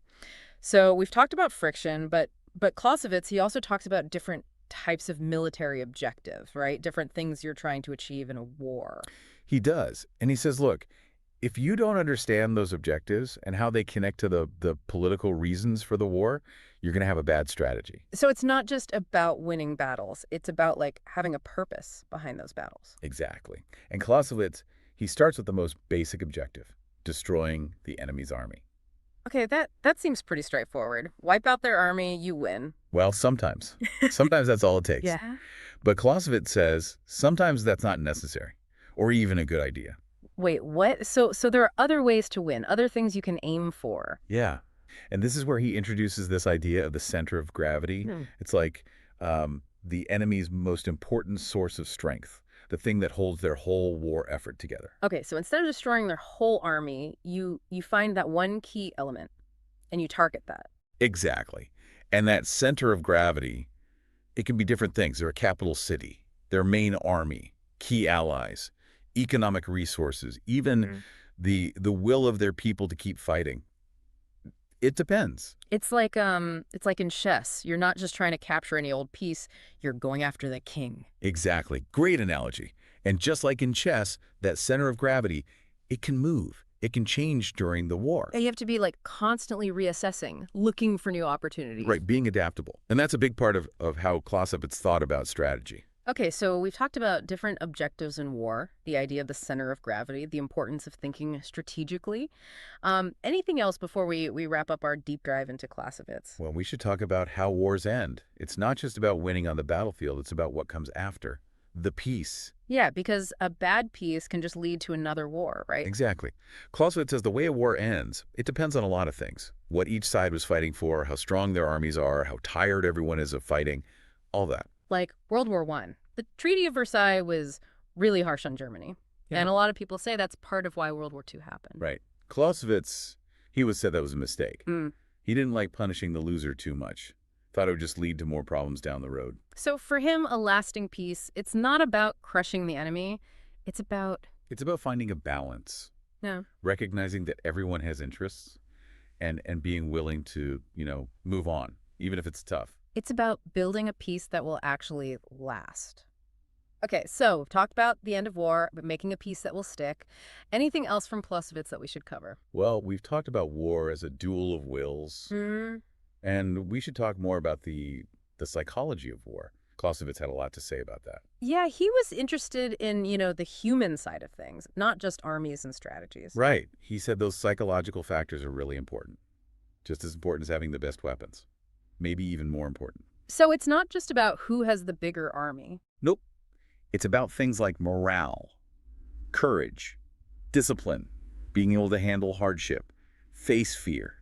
so we've talked about friction, but Clausewitz, he also talks about different types of military objectives, right? Different things you're trying to achieve in a war. He does. And he says, look, if you don't understand those objectives and how they connect to the political reasons for the war, you're going to have a bad strategy. So it's not just about winning battles. It's about like having a purpose behind those battles. Exactly. And Clausewitz, he starts with the most basic objective, destroying the enemy's army. Okay, that seems pretty straightforward. Wipe out their army, you win. Well, sometimes. Sometimes that's all it takes. Yeah. But Clausewitz says sometimes that's not necessary or even a good idea. Wait, what? So there are other ways to win, other things you can aim for. Yeah. And this is where he introduces this idea of the center of gravity. Hmm. It's like the enemy's most important source of strength, the thing that holds their whole war effort together. Okay, so instead of destroying their whole army, you find that one key element and you target that. Exactly. And that center of gravity, it can be different things. They're a capital city, their main army, key allies, economic resources, even the will of their people to keep fighting. It depends. It's like in chess. You're not just trying to capture any old piece, you're going after the king. Exactly. Great analogy. And just like in chess, that center of gravity, it can move. It can change during the war. And you have to be like constantly reassessing, looking for new opportunities. Right, being adaptable. And that's a big part of how Clausewitz thought about strategy. Okay, so we've talked about different objectives in war, the idea of the center of gravity, the importance of thinking strategically. Anything else before we wrap up our deep dive into Clausewitz? Well, we should talk about how wars end. It's not just about winning on the battlefield, it's about what comes after. The peace. Yeah, because a bad peace can just lead to another war, right? Exactly. Clausewitz says the way a war ends, it depends on a lot of things. What each side was fighting for, how strong their armies are, how tired everyone is of fighting, all that. Like World War I. The Treaty of Versailles was really harsh on Germany. Yeah. And a lot of people say that's part of why World War II happened. Right. Clausewitz, he would say that was a mistake. Mm. He didn't like punishing the loser too much. Thought it would just lead to more problems down the road. So for him, a lasting peace, it's not about crushing the enemy. It's about... It's about finding a balance. Yeah. Recognizing that everyone has interests and being willing to, move on, even if it's tough. It's about building a peace that will actually last. Okay, so we've talked about the end of war, but making a peace that will stick. Anything else from Clausewitz that we should cover? Well, we've talked about war as a duel of wills, and we should talk more about the the psychology of war. Clausewitz had a lot to say about that. Yeah, he was interested in, the human side of things, not just armies and strategies. Right. He said those psychological factors are really important. Just as important as having the best weapons. Maybe even more important. So it's not just about who has the bigger army. Nope. It's about things like morale, courage, discipline, being able to handle hardship, face fear,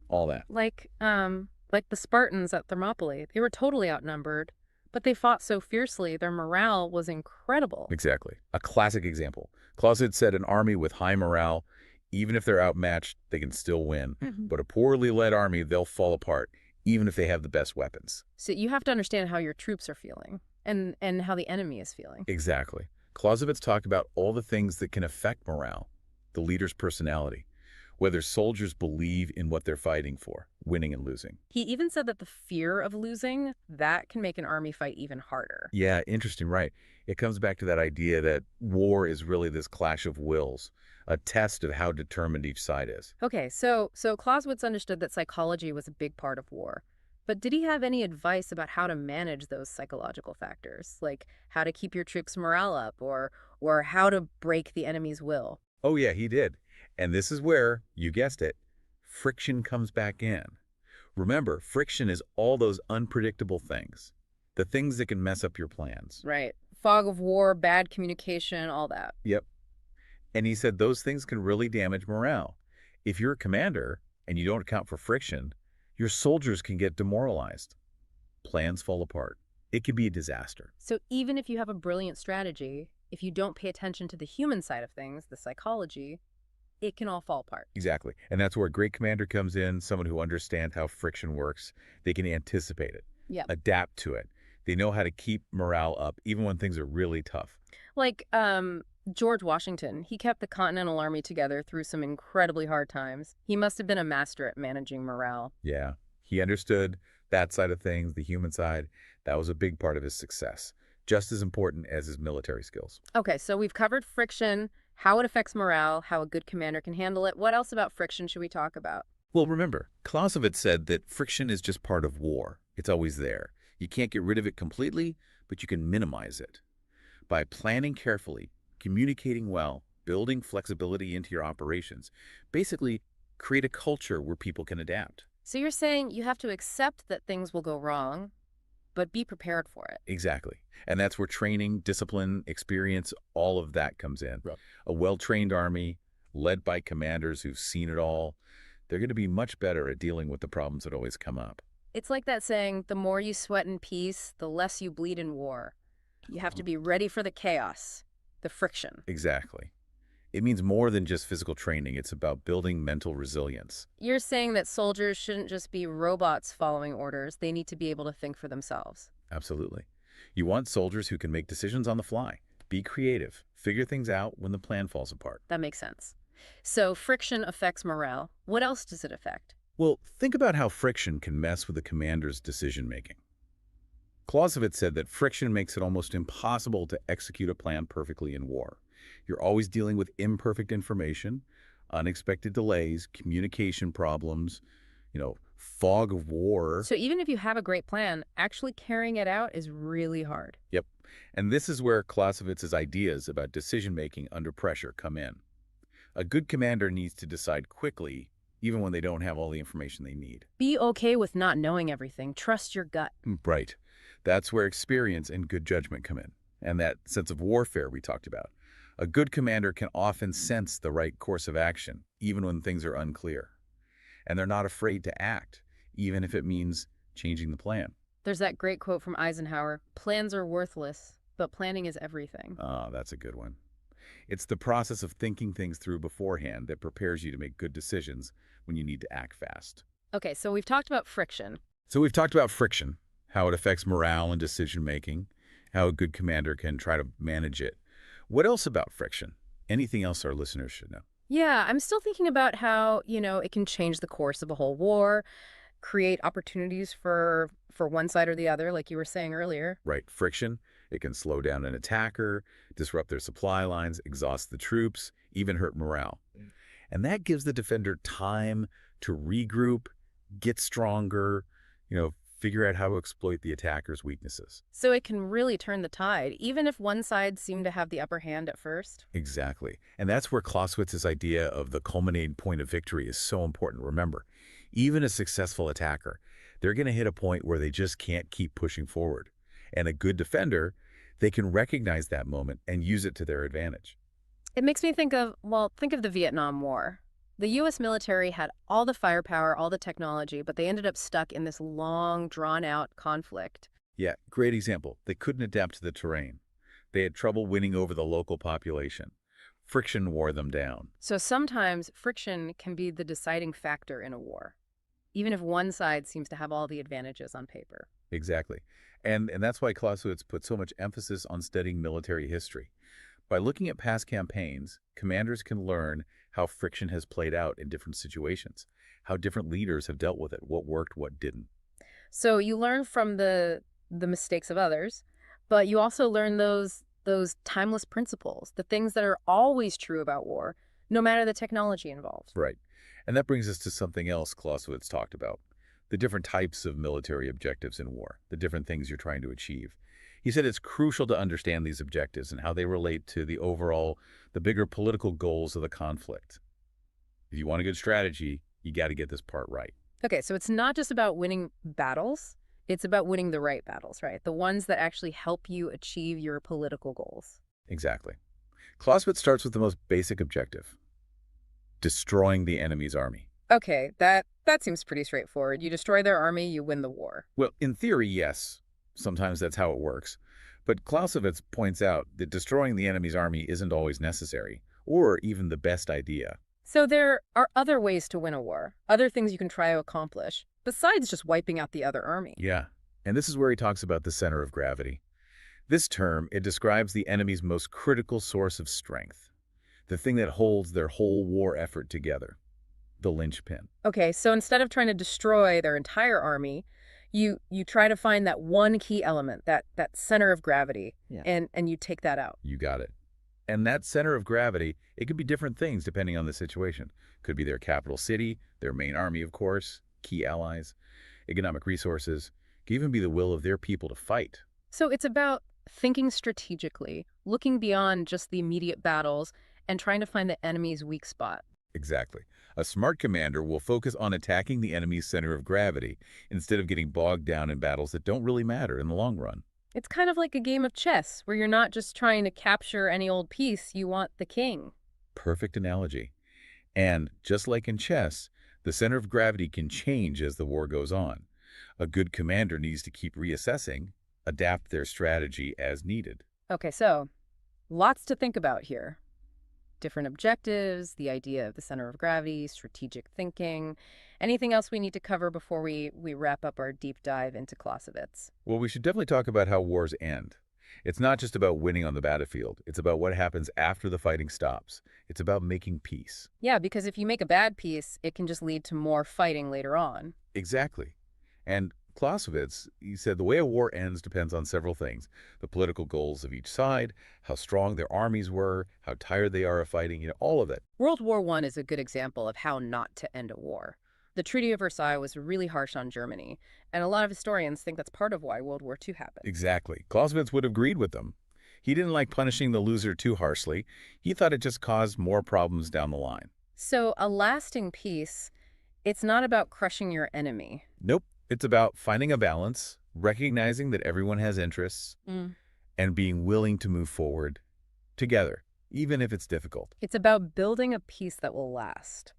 all that. Like the Spartans at Thermopylae. They were totally outnumbered, but they fought so fiercely, their morale was incredible. Exactly. A classic example. Clausewitz said an army with high morale, even if they're outmatched, they can still win. But a poorly led army, they'll fall apart, even if they have the best weapons. So you have to understand how your troops are feeling and how the enemy is feeling. Exactly. Clausewitz talked about all the things that can affect morale, the leader's personality, whether soldiers believe in what they're fighting for, winning and losing. He even said that the fear of losing, that can make an army fight even harder. Yeah, interesting, right. It comes back to that idea that war is really this clash of wills, a test of how determined each side is. Okay, so Clausewitz understood that psychology was a big part of war. But did he have any advice about how to manage those psychological factors, like how to keep your troops' morale up or how to break the enemy's will? Oh yeah, he did. And this is where, you guessed it, friction comes back in. Remember, friction is all those unpredictable things, the things that can mess up your plans. Right. Fog of war, bad communication, all that. Yep. And he said those things can really damage morale. If you're a commander and you don't account for friction, your soldiers can get demoralized. Plans fall apart. It can be a disaster. So even if you have a brilliant strategy, if you don't pay attention to the human side of things, the psychology, it can all fall apart. Exactly. And that's where a great commander comes in, someone who understands how friction works. They can anticipate it, adapt to it. They know how to keep morale up, even when things are really tough. Like George Washington, he kept the Continental Army together through some incredibly hard times. He must have been a master at managing morale. Yeah, he understood that side of things, the human side. That was a big part of his success, just as important as his military skills. Okay, so we've covered friction, how it affects morale, how a good commander can handle it. What else about friction should we talk about? Well, remember, Clausewitz said that friction is just part of war. It's always there. You can't get rid of it completely, but you can minimize it. By planning carefully, communicating well, building flexibility into your operations, basically create a culture where people can adapt. So you're saying you have to accept that things will go wrong, but be prepared for it. Exactly. And that's where training, discipline, experience, all of that comes in. Right. A well-trained army, led by commanders who've seen it all, they're going to be much better at dealing with the problems that always come up. It's like that saying, the more you sweat in peace, the less you bleed in war. You have to be ready for the chaos, the friction. Exactly. It means more than just physical training. It's about building mental resilience. You're saying that soldiers shouldn't just be robots following orders. They need to be able to think for themselves. Absolutely. You want soldiers who can make decisions on the fly, be creative, figure things out when the plan falls apart. That makes sense. So friction affects morale. What else does it affect? Well, think about how friction can mess with the commander's decision-making. Clausewitz said that friction makes it almost impossible to execute a plan perfectly in war. You're always dealing with imperfect information, unexpected delays, communication problems, fog of war. So even if you have a great plan, actually carrying it out is really hard. Yep. And this is where Clausewitz's ideas about decision-making under pressure come in. A good commander needs to decide quickly, even when they don't have all the information they need. Be okay with not knowing everything. Trust your gut. Right. That's where experience and good judgment come in, and that sense of warfare we talked about. A good commander can often sense the right course of action, even when things are unclear. And they're not afraid to act, even if it means changing the plan. There's that great quote from Eisenhower, plans are worthless, but planning is everything. Oh, that's a good one. It's the process of thinking things through beforehand that prepares you to make good decisions when you need to act fast. Okay, so we've talked about friction. How it affects morale and decision-making, how a good commander can try to manage it. What else about friction? Anything else our listeners should know? Yeah, I'm still thinking about how, it can change the course of a whole war, create opportunities for one side or the other, like you were saying earlier. Right, friction. It can slow down an attacker, disrupt their supply lines, exhaust the troops, even hurt morale. And that gives the defender time to regroup, get stronger, figure out how to exploit the attacker's weaknesses. So it can really turn the tide, even if one side seemed to have the upper hand at first. Exactly. And that's where Clausewitz's idea of the culminating point of victory is so important. Remember, even a successful attacker, they're going to hit a point where they just can't keep pushing forward. And a good defender, they can recognize that moment and use it to their advantage. It makes me think of, well, think of the Vietnam War. The U.S. military had all the firepower, all the technology, but they ended up stuck in this long, drawn-out conflict. Yeah, great example. They couldn't adapt to the terrain. They had trouble winning over the local population. Friction wore them down. So sometimes friction can be the deciding factor in a war, even if one side seems to have all the advantages on paper. Exactly. And that's why Clausewitz put so much emphasis on studying military history. By looking at past campaigns, commanders can learn how friction has played out in different situations, how different leaders have dealt with it, what worked, what didn't. So you learn from the mistakes of others, but you also learn those timeless principles, the things that are always true about war, no matter the technology involved. Right. And that brings us to something else Clausewitz talked about, the different types of military objectives in war, the different things you're trying to achieve. He said it's crucial to understand these objectives and how they relate to the bigger political goals of the conflict. If you want a good strategy, you got to get this part right. Okay, so it's not just about winning battles, it's about winning the right battles, right? The ones that actually help you achieve your political goals. Exactly. Clausewitz starts with the most basic objective, destroying the enemy's army. Okay, that seems pretty straightforward. You destroy their army, you win the war. Well, in theory, yes. Sometimes that's how it works. But Clausewitz points out that destroying the enemy's army isn't always necessary, or even the best idea. So there are other ways to win a war, other things you can try to accomplish, besides just wiping out the other army. Yeah, and this is where he talks about the center of gravity. This term, it describes the enemy's most critical source of strength, the thing that holds their whole war effort together, the linchpin. Okay, so instead of trying to destroy their entire army, you try to find that one key element, that center of gravity, Yeah. and you take that out. You got it. And that center of gravity, it could be different things depending on the situation. Could be their capital city, their main army, of course, key allies, economic resources, could even be the will of their people to fight. So it's about thinking strategically, looking beyond just the immediate battles, and trying to find the enemy's weak spot. Exactly. A smart commander will focus on attacking the enemy's center of gravity instead of getting bogged down in battles that don't really matter in the long run. It's kind of like a game of chess, where you're not just trying to capture any old piece, you want the king. Perfect analogy. And just like in chess, the center of gravity can change as the war goes on. A good commander needs to keep reassessing, adapt their strategy as needed. Okay, so lots to think about here. Different objectives, the idea of the center of gravity, strategic thinking. Anything else we need to cover before we wrap up our deep dive into Clausewitz? Well, we should definitely talk about how wars end. It's not just about winning on the battlefield. It's about what happens after the fighting stops. It's about making peace. Yeah, because if you make a bad peace, it can just lead to more fighting later on. Exactly. And Clausewitz, he said the way a war ends depends on several things. The political goals of each side, how strong their armies were, how tired they are of fighting, all of it. World War I is a good example of how not to end a war. The Treaty of Versailles was really harsh on Germany, and a lot of historians think that's part of why World War II happened. Exactly. Clausewitz would have agreed with them. He didn't like punishing the loser too harshly. He thought it just caused more problems down the line. So a lasting peace, it's not about crushing your enemy. Nope. It's about finding a balance, recognizing that everyone has interests, and being willing to move forward together, even if it's difficult. It's about building a peace that will last.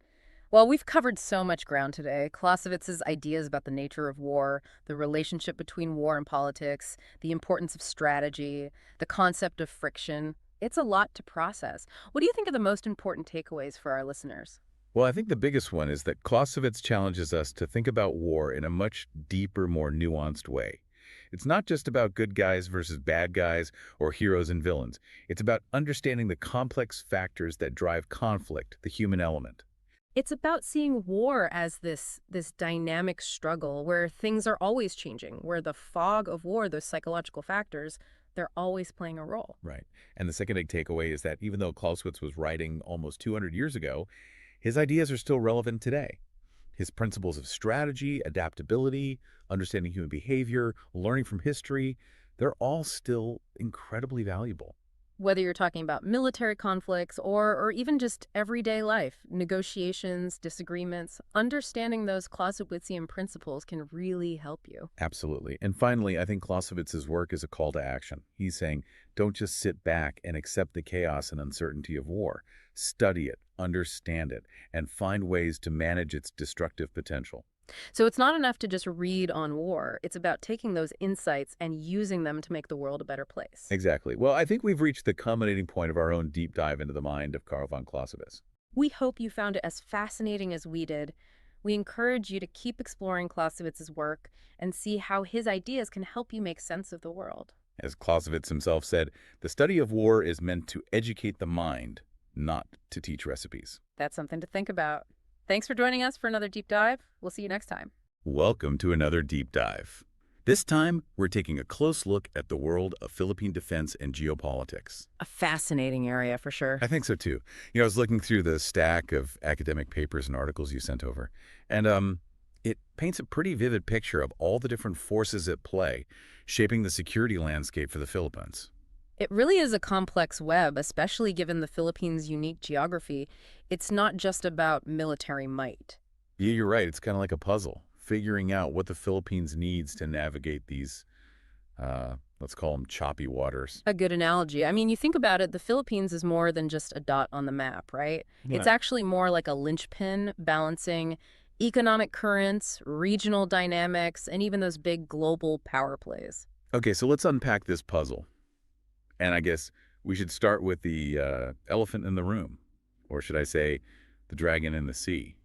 Well, we've covered so much ground today. Clausewitz's ideas about the nature of war, the relationship between war and politics, the importance of strategy, the concept of friction. It's a lot to process. What do you think are the most important takeaways for our listeners? Well, I think the biggest one is that Clausewitz challenges us to think about war in a much deeper, more nuanced way. It's not just about good guys versus bad guys or heroes and villains. It's about understanding the complex factors that drive conflict, the human element. It's about seeing war as this dynamic struggle where things are always changing, where the fog of war, those psychological factors, they're always playing a role. Right. And the second big takeaway is that even though Clausewitz was writing almost 200 years ago, his ideas are still relevant today. His principles of strategy, adaptability, understanding human behavior, learning from history, they're all still incredibly valuable. Whether you're talking about military conflicts or even just everyday life, negotiations, disagreements, understanding those Clausewitzian principles can really help you. Absolutely. And finally, I think Clausewitz's work is a call to action. He's saying, don't just sit back and accept the chaos and uncertainty of war. Study it, understand it, and find ways to manage its destructive potential. So it's not enough to just read on war. It's about taking those insights and using them to make the world a better place. Exactly. Well, I think we've reached the culminating point of our own deep dive into the mind of Karl von Clausewitz. We hope you found it as fascinating as we did. We encourage you to keep exploring Clausewitz's work and see how his ideas can help you make sense of the world. As Clausewitz himself said, the study of war is meant to educate the mind, not to teach recipes. That's something to think about. Thanks for joining us for another deep dive. We'll see you next time. Welcome to another deep dive. This time, we're taking a close look at the world of Philippine defense and geopolitics. A fascinating area for sure. I think so too. I was looking through the stack of academic papers and articles you sent over, and it paints a pretty vivid picture of all the different forces at play, shaping the security landscape for the Philippines. It really is a complex web, especially given the Philippines' unique geography. It's not just about military might. Yeah, you're right. It's kind of like a puzzle, figuring out what the Philippines needs to navigate these, let's call them choppy waters. A good analogy. I mean, you think about it, the Philippines is more than just a dot on the map, right? Yeah. It's actually more like a linchpin balancing economic currents, regional dynamics, and even those big global power plays. Okay, so let's unpack this puzzle. And I guess we should start with the elephant in the room, or should I say the dragon in the sea.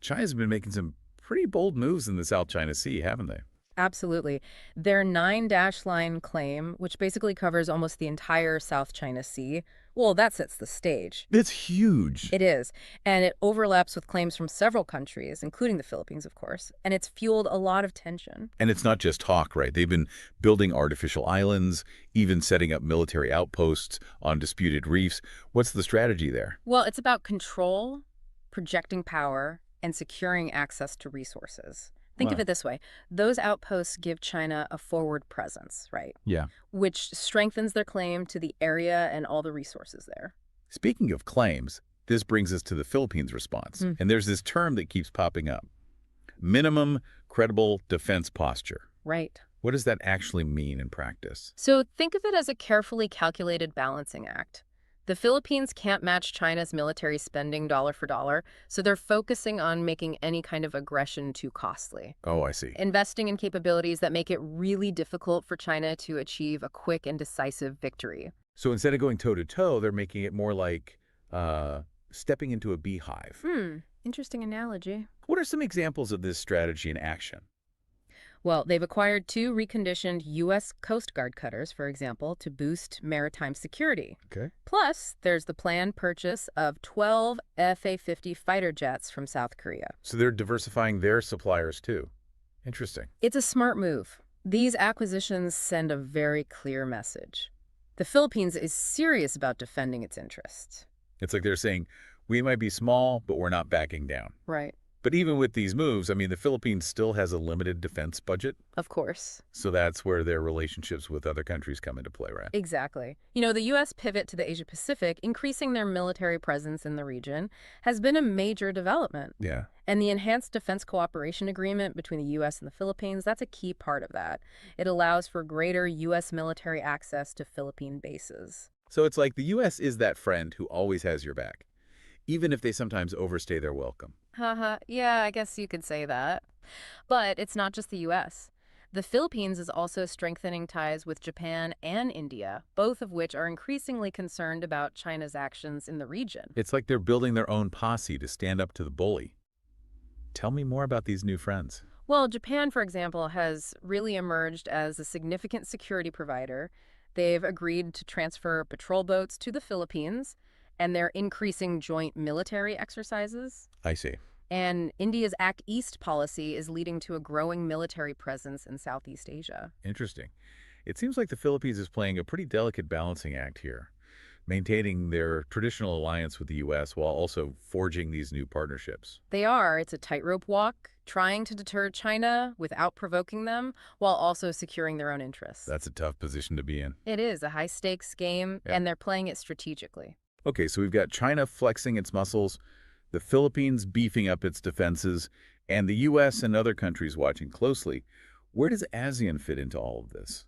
China's been making some pretty bold moves in the South China Sea, haven't they? Absolutely. Their 9-line claim, which basically covers almost the entire South China Sea, well, that sets the stage. It's huge. It is, and it overlaps with claims from several countries, including the Philippines, of course, and it's fueled a lot of tension. And it's not just talk, right? They've been building artificial islands, even setting up military outposts on disputed reefs. What's the strategy there? Well, it's about control, projecting power, and securing access to resources. Think of Wow. it this way. Those outposts give China a forward presence, right? Yeah. Which strengthens their claim to the area and all the resources there. Speaking of claims, this brings us to the Philippines' response. And there's this term that keeps popping up. Minimum credible defense posture. Right. What does that actually mean in practice? So think of it as a carefully calculated balancing act. The Philippines can't match China's military spending dollar for dollar, so they're focusing on making any kind of aggression too costly. Oh, I see. Investing in capabilities that make it really difficult for China to achieve a quick and decisive victory. So instead of going toe-to-toe, they're making it more like stepping into a beehive. Interesting analogy. What are some examples of this strategy in action? Well, they've acquired 2 reconditioned U.S. Coast Guard cutters, for example, to boost maritime security. Okay. Plus, there's the planned purchase of 12 F-A-50 fighter jets from South Korea. So they're diversifying their suppliers too. Interesting. It's a smart move. These acquisitions send a very clear message. The Philippines is serious about defending its interests. It's like they're saying, we might be small, but we're not backing down. Right. But even with these moves, I mean, the Philippines still has a limited defense budget. Of course. So that's where their relationships with other countries come into play, right? Exactly. The U.S. pivot to the Asia-Pacific, increasing their military presence in the region, has been a major development. Yeah. And the Enhanced Defense Cooperation Agreement between the U.S. and the Philippines, that's a key part of that. It allows for greater U.S. military access to Philippine bases. So it's like the U.S. is that friend who always has your back, even if they sometimes overstay their welcome. Haha, yeah, I guess you could say that. But it's not just the U.S. The Philippines is also strengthening ties with Japan and India, both of which are increasingly concerned about China's actions in the region. It's like they're building their own posse to stand up to the bully. Tell me more about these new friends. Well, Japan, for example, has really emerged as a significant security provider. They've agreed to transfer patrol boats to the Philippines, and they're increasing joint military exercises. I see. And India's Act East policy is leading to a growing military presence in Southeast Asia. Interesting. It seems like the Philippines is playing a pretty delicate balancing act here. maintaining their traditional alliance with the U.S. while also forging these new partnerships. They are. It's a tightrope walk, trying to deter China without provoking them while also securing their own interests. That's a tough position to be in. It is a high-stakes game, Yeah. and they're playing it strategically. Okay, so we've got China flexing its muscles, the Philippines beefing up its defenses, and the U.S. and other countries watching closely. Where does ASEAN fit into all of this?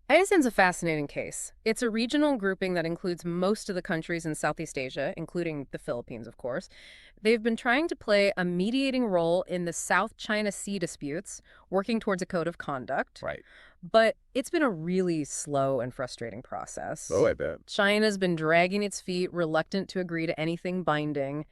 ASEAN's a fascinating case. It's a regional grouping that includes most of the countries in Southeast Asia, including the Philippines, of course. They've been trying to play a mediating role in the South China Sea disputes, working towards a code of conduct. Right. But it's been a really slow and frustrating process. Oh, I bet. China's been dragging its feet, reluctant to agree to anything binding.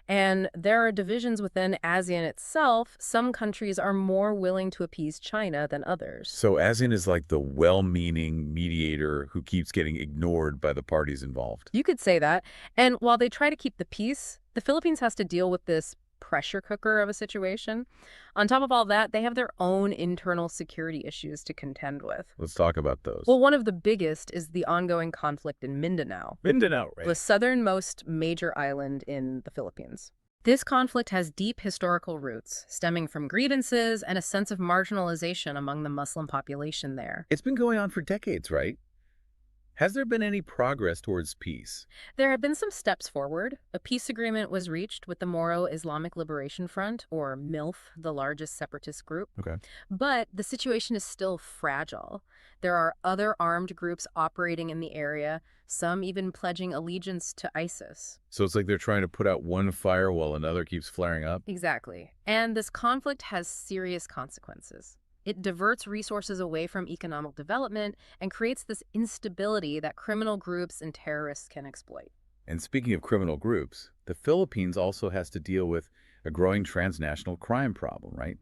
And there are divisions within ASEAN itself. Some countries are more willing to appease China than others. So ASEAN is like the well-meaning mediator who keeps getting ignored by the parties involved. You could say that. And while they try to keep the peace, the Philippines has to deal with this pressure cooker of a situation. On top of all that, they have their own internal security issues to contend with. Let's talk about those. Well, one of the biggest is the ongoing conflict in Mindanao, Mindanao, right? the southernmost major island in the Philippines. This conflict has deep historical roots, stemming from grievances and a sense of marginalization among the Muslim population there. It's been going on for decades, right? Has there been any progress towards peace? There have been some steps forward. A peace agreement was reached with the Moro Islamic Liberation Front, or MILF, the largest separatist group. Okay. But the situation is still fragile. There are other armed groups operating in the area, some even pledging allegiance to ISIS. So it's like they're trying to put out one fire while another keeps flaring up? Exactly. And this conflict has serious consequences. It diverts resources away from economic development and creates this instability that criminal groups and terrorists can exploit. And speaking of criminal groups, the Philippines also has to deal with a growing transnational crime problem, right?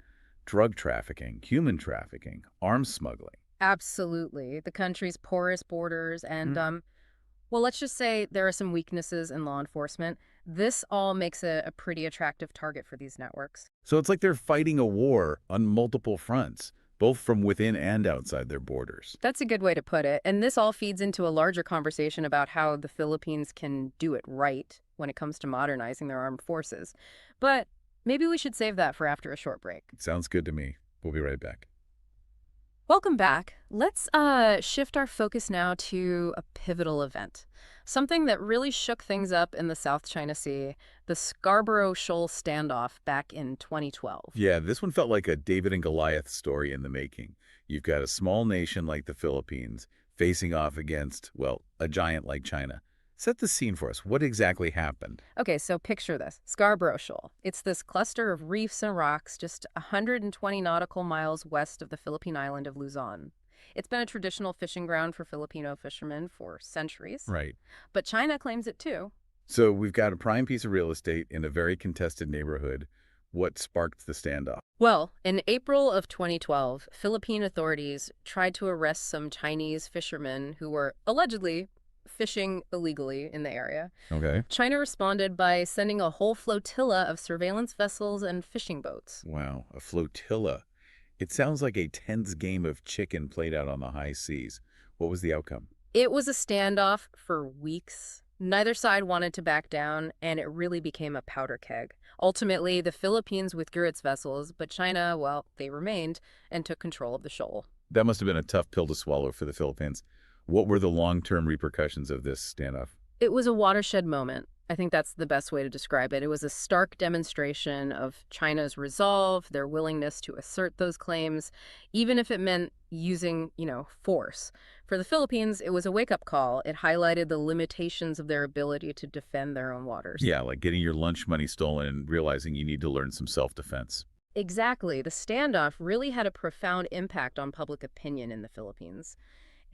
Drug trafficking, human trafficking, arms smuggling. Absolutely. The country's porous borders and, well, let's just say there are some weaknesses in law enforcement. This all makes it a pretty attractive target for these networks. So it's like they're fighting a war on multiple fronts, both from within and outside their borders. That's a good way to put it. And this all feeds into a larger conversation about how the Philippines can do it right when it comes to modernizing their armed forces. But maybe we should save that for after a short break. Sounds good to me. We'll be right back. Welcome back. Let's shift our focus now to a pivotal event. Something that really shook things up in the South China Sea, the Scarborough Shoal standoff back in 2012. Yeah, this one felt like a David and Goliath story in the making. You've got a small nation like the Philippines facing off against, well, a giant like China. Set the scene for us. What exactly happened? Okay, so picture this. Scarborough Shoal. It's this cluster of reefs and rocks just 120 nautical miles west of the Philippine island of Luzon. It's been a traditional fishing ground for Filipino fishermen for centuries. Right. But China claims it too. So we've got a prime piece of real estate in a very contested neighborhood. What sparked the standoff? Well, in April of 2012, Philippine authorities tried to arrest some Chinese fishermen who were allegedly fishing illegally in the area. Okay. China responded by sending a whole flotilla of surveillance vessels and fishing boats. Wow, a flotilla. It sounds like a tense game of chicken played out on the high seas. What was the outcome? It was a standoff for weeks. Neither side wanted to back down, and it really became a powder keg. Ultimately, the Philippines withdrew its vessels, but China, well, they remained and took control of the shoal. That must have been a tough pill to swallow for the Philippines. What were the long-term repercussions of this standoff? It was a watershed moment. I think that's the best way to describe it. It was a stark demonstration of China's resolve, their willingness to assert those claims, even if it meant using, force. For the Philippines, it was a wake-up call. It highlighted the limitations of their ability to defend their own waters. Yeah, like getting your lunch money stolen and realizing you need to learn some self-defense. Exactly. The standoff really had a profound impact on public opinion in the Philippines.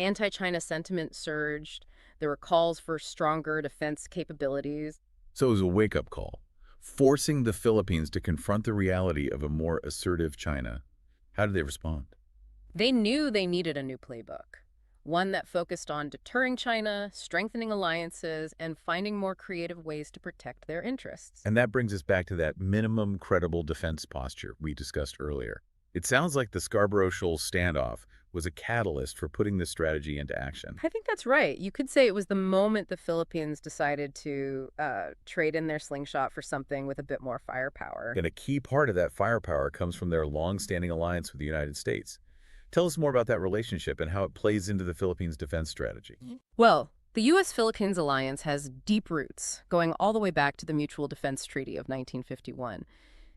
Anti-China sentiment surged. There were calls for stronger defense capabilities. So it was a wake-up call, forcing the Philippines to confront the reality of a more assertive China. How did they respond? They knew they needed a new playbook, one that focused on deterring China, strengthening alliances, and finding more creative ways to protect their interests. And that brings us back to that minimum credible defense posture we discussed earlier. It sounds like the Scarborough Shoal standoff was a catalyst for putting this strategy into action. I think that's right. You could say it was the moment the Philippines decided to trade in their slingshot for something with a bit more firepower. And a key part of that firepower comes from their long-standing alliance with the United States. Tell us more about that relationship and how it plays into the Philippines' defense strategy. Well, the U.S.-Philippines alliance has deep roots, going all the way back to the Mutual Defense Treaty of 1951.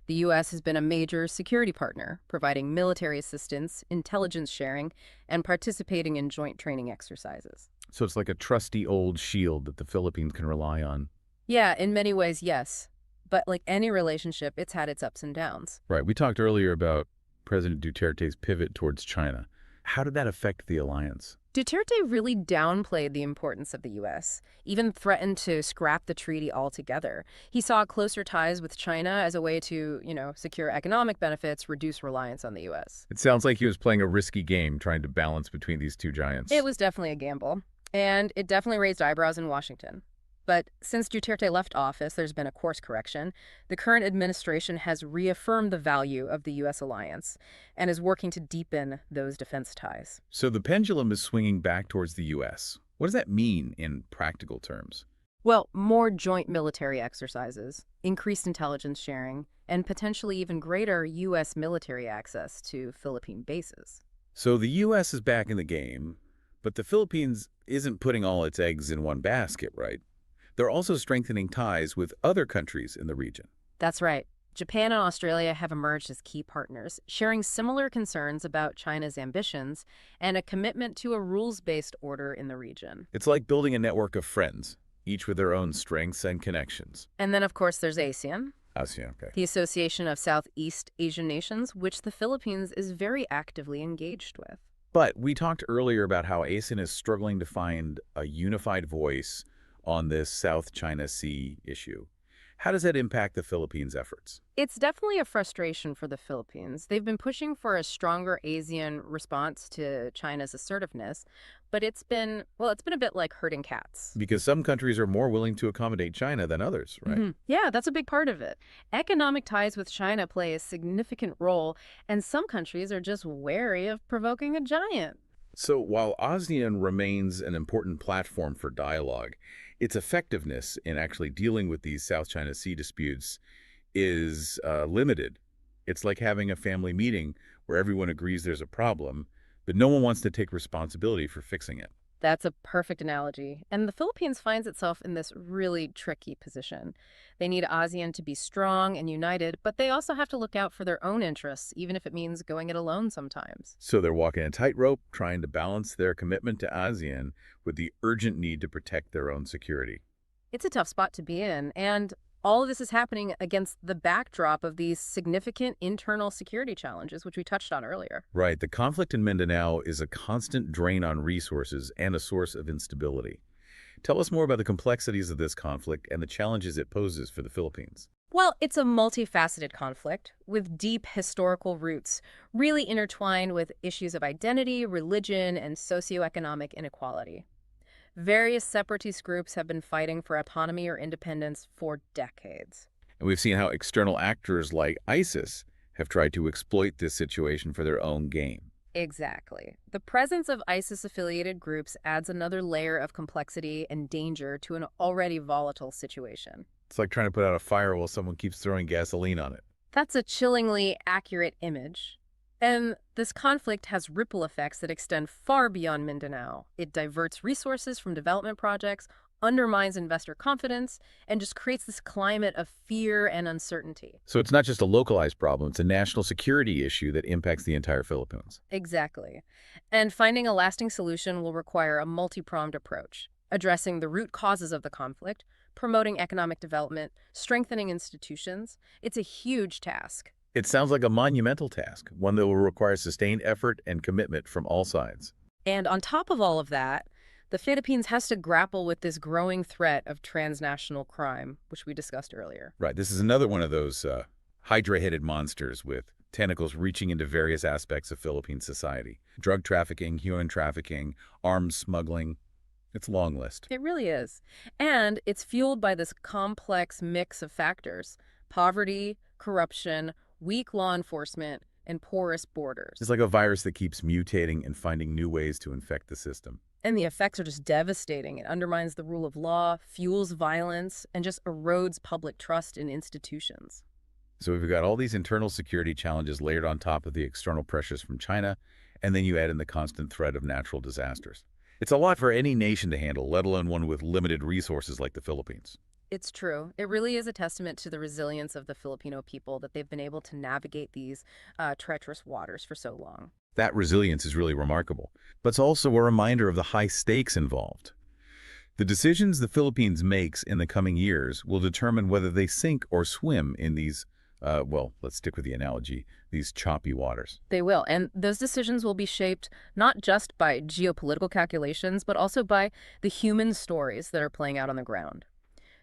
The U.S. has been a major security partner, providing military assistance, intelligence sharing, and participating in joint training exercises. So it's like a trusty old shield that the Philippines can rely on. Yeah, in many ways, yes. But like any relationship, it's had its ups and downs. Right. We talked earlier about President Duterte's pivot towards China. How did that affect the alliance? Duterte really downplayed the importance of the U.S., even threatened to scrap the treaty altogether. He saw closer ties with China as a way to, secure economic benefits, reduce reliance on the U.S. It sounds like he was playing a risky game trying to balance between these two giants. It was definitely a gamble, and it definitely raised eyebrows in Washington. But since Duterte left office, there's been a course correction. The current administration has reaffirmed the value of the U.S. alliance and is working to deepen those defense ties. So the pendulum is swinging back towards the U.S. What does that mean in practical terms? Well, more joint military exercises, increased intelligence sharing, and potentially even greater U.S. military access to Philippine bases. So the U.S. is back in the game, but the Philippines isn't putting all its eggs in one basket, right? They're also strengthening ties with other countries in the region. That's right. Japan and Australia have emerged as key partners, sharing similar concerns about China's ambitions and a commitment to a rules-based order in the region. It's like building a network of friends, each with their own strengths and connections. And then, of course, there's ASEAN, ASEAN, okay. the Association of Southeast Asian Nations, which the Philippines is very actively engaged with. But we talked earlier about how ASEAN is struggling to find a unified voice on this South China Sea issue. How does that impact the Philippines' efforts? It's definitely a frustration for the Philippines. They've been pushing for a stronger ASEAN response to China's assertiveness, but it's been a bit like herding cats. Because some countries are more willing to accommodate China than others, right? Yeah, that's a big part of it. Economic ties with China play a significant role, and some countries are just wary of provoking a giant. So while ASEAN remains an important platform for dialogue, its effectiveness in actually dealing with these South China Sea disputes is limited. It's like having a family meeting where everyone agrees there's a problem, but no one wants to take responsibility for fixing it. That's a perfect analogy. And the Philippines finds itself in this really tricky position. They need ASEAN to be strong and united, but they also have to look out for their own interests, even if it means going it alone sometimes. So they're walking a tightrope, trying to balance their commitment to ASEAN with the urgent need to protect their own security. It's a tough spot to be in, and all of this is happening against the backdrop of these significant internal security challenges, which we touched on earlier. Right. The conflict in Mindanao is a constant drain on resources and a source of instability. Tell us more about the complexities of this conflict and the challenges it poses for the Philippines. Well, it's a multifaceted conflict with deep historical roots, really intertwined with issues of identity, religion, and socioeconomic inequality. Various separatist groups have been fighting for autonomy or independence for decades. And we've seen how external actors like ISIS have tried to exploit this situation for their own gain. Exactly. The presence of ISIS-affiliated groups adds another layer of complexity and danger to an already volatile situation. It's like trying to put out a fire while someone keeps throwing gasoline on it. That's a chillingly accurate image. And this conflict has ripple effects that extend far beyond Mindanao. It diverts resources from development projects, undermines investor confidence, and just creates this climate of fear and uncertainty. So it's not just a localized problem, it's a national security issue that impacts the entire Philippines. Exactly. And finding a lasting solution will require a multi-pronged approach, addressing the root causes of the conflict, promoting economic development, strengthening institutions. It's a huge task. It sounds like a monumental task, one that will require sustained effort and commitment from all sides. And on top of all of that, the Philippines has to grapple with this growing threat of transnational crime, which we discussed earlier. Right, this is another one of those hydra-headed monsters with tentacles reaching into various aspects of Philippine society. Drug trafficking, human trafficking, arms smuggling. It's a long list. It really is. And it's fueled by this complex mix of factors: poverty, corruption, weak law enforcement, and porous borders. It's like a virus that keeps mutating and finding new ways to infect the system. And the effects are just devastating. It undermines the rule of law, fuels violence, and just erodes public trust in institutions. So we've got all these internal security challenges layered on top of the external pressures from China, and then you add in the constant threat of natural disasters. It's a lot for any nation to handle, let alone one with limited resources like the Philippines. It's true. It really is a testament to the resilience of the Filipino people that they've been able to navigate these treacherous waters for so long. That resilience is really remarkable, but it's also a reminder of the high stakes involved. The decisions the Philippines makes in the coming years will determine whether they sink or swim in these, well, let's stick with the analogy, these choppy waters. They will. And those decisions will be shaped not just by geopolitical calculations, but also by the human stories that are playing out on the ground.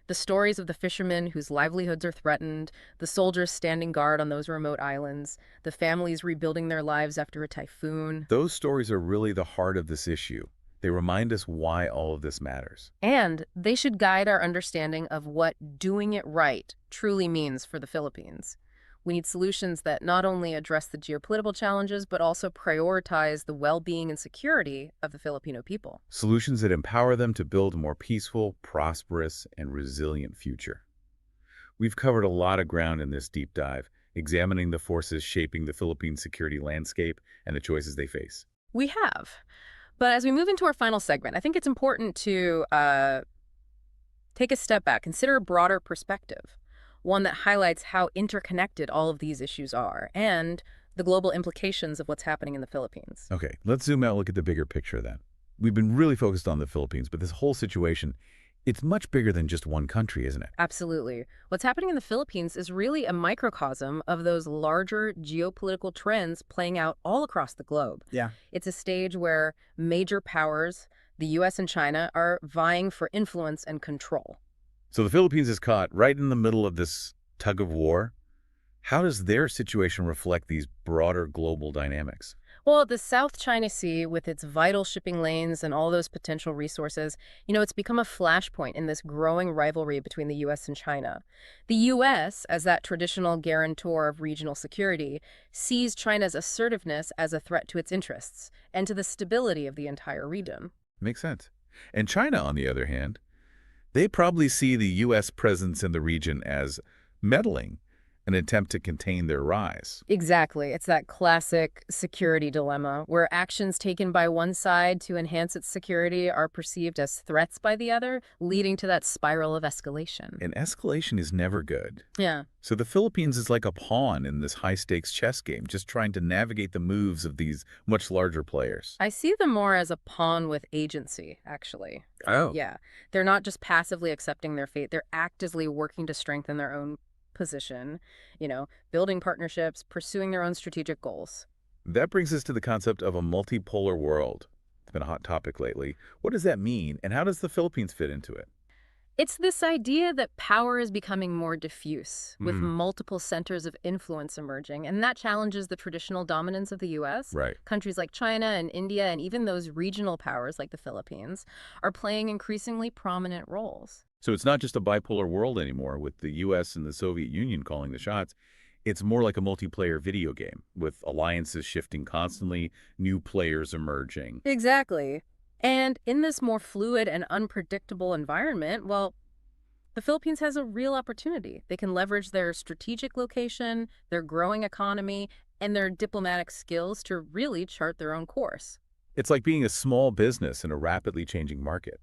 The stories of the fishermen whose livelihoods are threatened, the soldiers standing guard on those remote islands, the families rebuilding their lives after a typhoon. Those stories are really the heart of this issue. They remind us why all of this matters. And they should guide our understanding of what doing it right truly means for the Philippines. We need solutions that not only address the geopolitical challenges, but also prioritize the well-being and security of the Filipino people. Solutions that empower them to build a more peaceful, prosperous, and resilient future. We've covered a lot of ground in this deep dive, examining the forces shaping the Philippine security landscape and the choices they face. We have. But as we move into our final segment, I think it's important to take a step back, consider a broader perspective, one that highlights how interconnected all of these issues are and the global implications of what's happening in the Philippines. Okay, let's zoom out and look at the bigger picture then. We've been really focused on the Philippines, but this whole situation, it's much bigger than just one country, isn't it? Absolutely. What's happening in the Philippines is really a microcosm of those larger geopolitical trends playing out all across the globe. Yeah. It's a stage where major powers, the U.S. and China, are vying for influence and control. So the Philippines is caught right in the middle of this tug of war. How does their situation reflect these broader global dynamics? Well, the South China Sea, with its vital shipping lanes and all those potential resources, it's become a flashpoint in this growing rivalry between the U.S. and China. The U.S., as that traditional guarantor of regional security, sees China's assertiveness as a threat to its interests and to the stability of the entire region. Makes sense. And China, on the other hand, they probably see the U.S. presence in the region as meddling, an attempt to contain their rise. Exactly. It's that classic security dilemma where actions taken by one side to enhance its security are perceived as threats by the other, leading to that spiral of escalation. And escalation is never good. Yeah. So the Philippines is like a pawn in this high-stakes chess game, just trying to navigate the moves of these much larger players. I see them more as a pawn with agency, actually. Oh. Yeah. They're not just passively accepting their fate. They're actively working to strengthen their own position, building partnerships, pursuing their own strategic goals. That brings us to the concept of a multipolar world. It's been a hot topic lately. What does that mean, and how does the Philippines fit into it? It's this idea that power is becoming more diffuse, with multiple centers of influence emerging, and that challenges the traditional dominance of the U.S. Right. Countries like China and India, and even those regional powers like the Philippines, are playing increasingly prominent roles. So it's not just a bipolar world anymore, with the U.S. and the Soviet Union calling the shots. It's more like a multiplayer video game, with alliances shifting constantly, new players emerging. Exactly. And in this more fluid and unpredictable environment, well, the Philippines has a real opportunity. They can leverage their strategic location, their growing economy, and their diplomatic skills to really chart their own course. It's like being a small business in a rapidly changing market.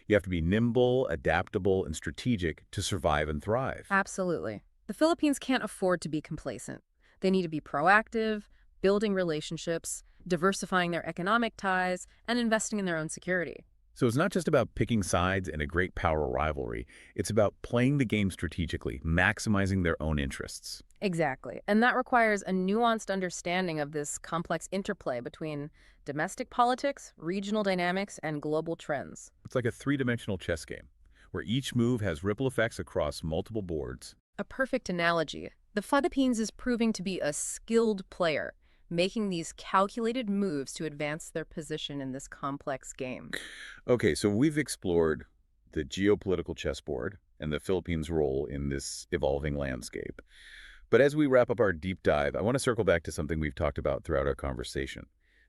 You have to be nimble, adaptable, and strategic to survive and thrive. Absolutely. The Philippines can't afford to be complacent. They need to be proactive, building relationships, diversifying their economic ties, and investing in their own security. So it's not just about picking sides in a great power rivalry. It's about playing the game strategically, maximizing their own interests. Exactly. And that requires a nuanced understanding of this complex interplay between domestic politics, regional dynamics, and global trends. It's like a three-dimensional chess game, where each move has ripple effects across multiple boards. A perfect analogy. The Philippines is proving to be a skilled player, making these calculated moves to advance their position in this complex game. Okay, so we've explored the geopolitical chessboard and the Philippines' role in this evolving landscape. But as we wrap up our deep dive, I want to circle back to something we've talked about throughout our conversation,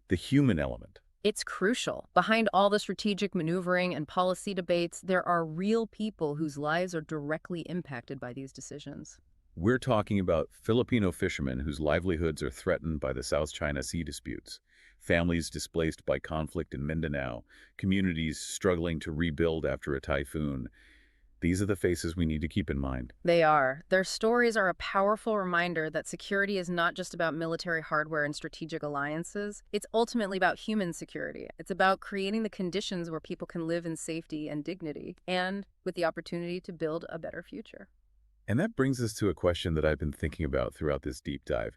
the human element. It's crucial. Behind all the strategic maneuvering and policy debates, there are real people whose lives are directly impacted by these decisions. We're talking about Filipino fishermen whose livelihoods are threatened by the South China Sea disputes, families displaced by conflict in Mindanao, communities struggling to rebuild after a typhoon. These are the faces we need to keep in mind. They are. Their stories are a powerful reminder that security is not just about military hardware and strategic alliances. It's ultimately about human security. It's about creating the conditions where people can live in safety and dignity, and with the opportunity to build a better future. And that brings us to a question that I've been thinking about throughout this deep dive.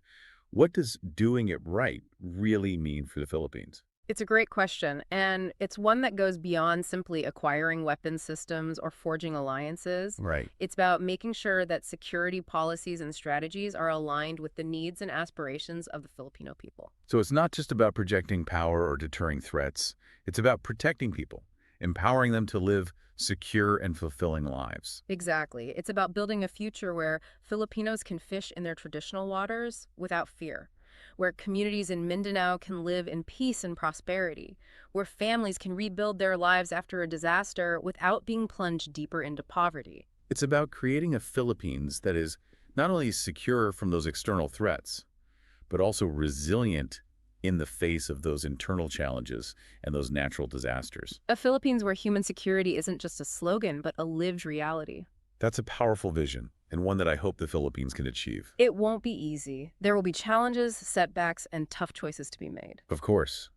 What does doing it right really mean for the Philippines? It's a great question, and it's one that goes beyond simply acquiring weapon systems or forging alliances. Right. It's about making sure that security policies and strategies are aligned with the needs and aspirations of the Filipino people. So it's not just about projecting power or deterring threats. It's about protecting people, empowering them to live secure and fulfilling lives. Exactly. It's about building a future where Filipinos can fish in their traditional waters without fear, where communities in Mindanao can live in peace and prosperity, where families can rebuild their lives after a disaster without being plunged deeper into poverty. It's about creating a Philippines that is not only secure from those external threats, but also resilient in the face of those internal challenges and those natural disasters. A Philippines where human security isn't just a slogan, but a lived reality. That's a powerful vision, and one that I hope the Philippines can achieve. It won't be easy. There will be challenges, setbacks, and tough choices to be made. Of course.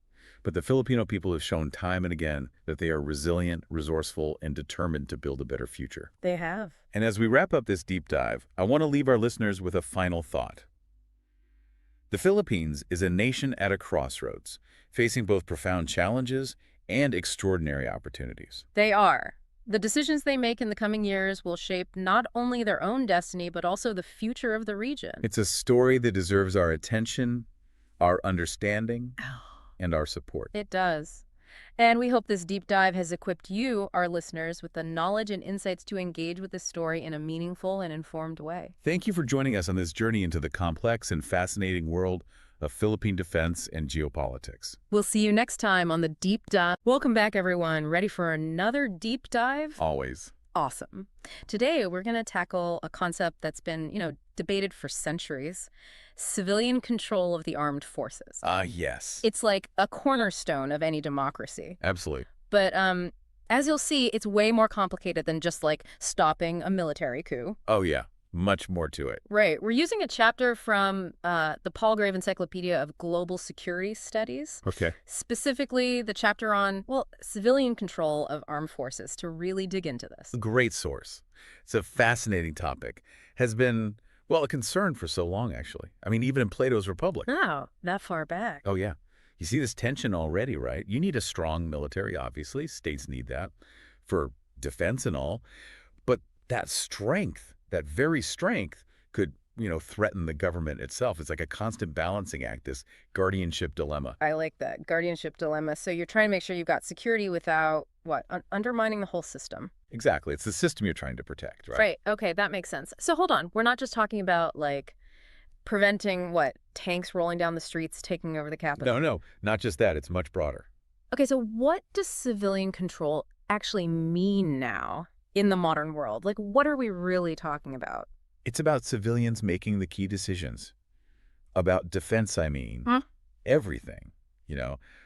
But the Filipino people have shown time and again that they are resilient, resourceful, and determined to build a better future. They have. And as we wrap up this deep dive, I want to leave our listeners with a final thought. The Philippines is a nation at a crossroads, facing both profound challenges and extraordinary opportunities. They are. The decisions they make in the coming years will shape not only their own destiny, but also the future of the region. It's a story that deserves our attention, our understanding, and our support. It does. And we hope this deep dive has equipped you, our listeners, with the knowledge and insights to engage with this story in a meaningful and informed way. Thank you for joining us on this journey into the complex and fascinating world of Philippine defense and geopolitics. We'll see you next time on the Deep Dive. Welcome back, everyone. Ready for another deep dive? Always. Awesome. Today, we're going to tackle a concept that's been, debated for centuries: civilian control of the armed forces. Yes. It's like a cornerstone of any democracy. Absolutely. But as you'll see, it's way more complicated than just like stopping a military coup. Oh, yeah. Much more to it. Right. We're using a chapter from the Paul Grave Encyclopedia of Global Security Studies. Okay. Specifically, the chapter on, civilian control of armed forces, to really dig into this. Great source. It's a fascinating topic. Has been, a concern for so long, actually. I mean, even in Plato's Republic. Oh, that far back. Oh, yeah. You see this tension already, right? You need a strong military, obviously. States need that for defense and all. But that strength, that very strength could, threaten the government itself. It's like a constant balancing act, this guardianship dilemma. I like that, guardianship dilemma. So you're trying to make sure you've got security without, undermining the whole system. Exactly. It's the system you're trying to protect, right? Right. Okay, that makes sense. So hold on. We're not just talking about, preventing, tanks rolling down the streets, taking over the capital? No, not just that. It's much broader. Okay, so what does civilian control actually mean now in the modern world? What are we really talking about? It's about civilians making the key decisions. About defense, I mean. Huh? Everything.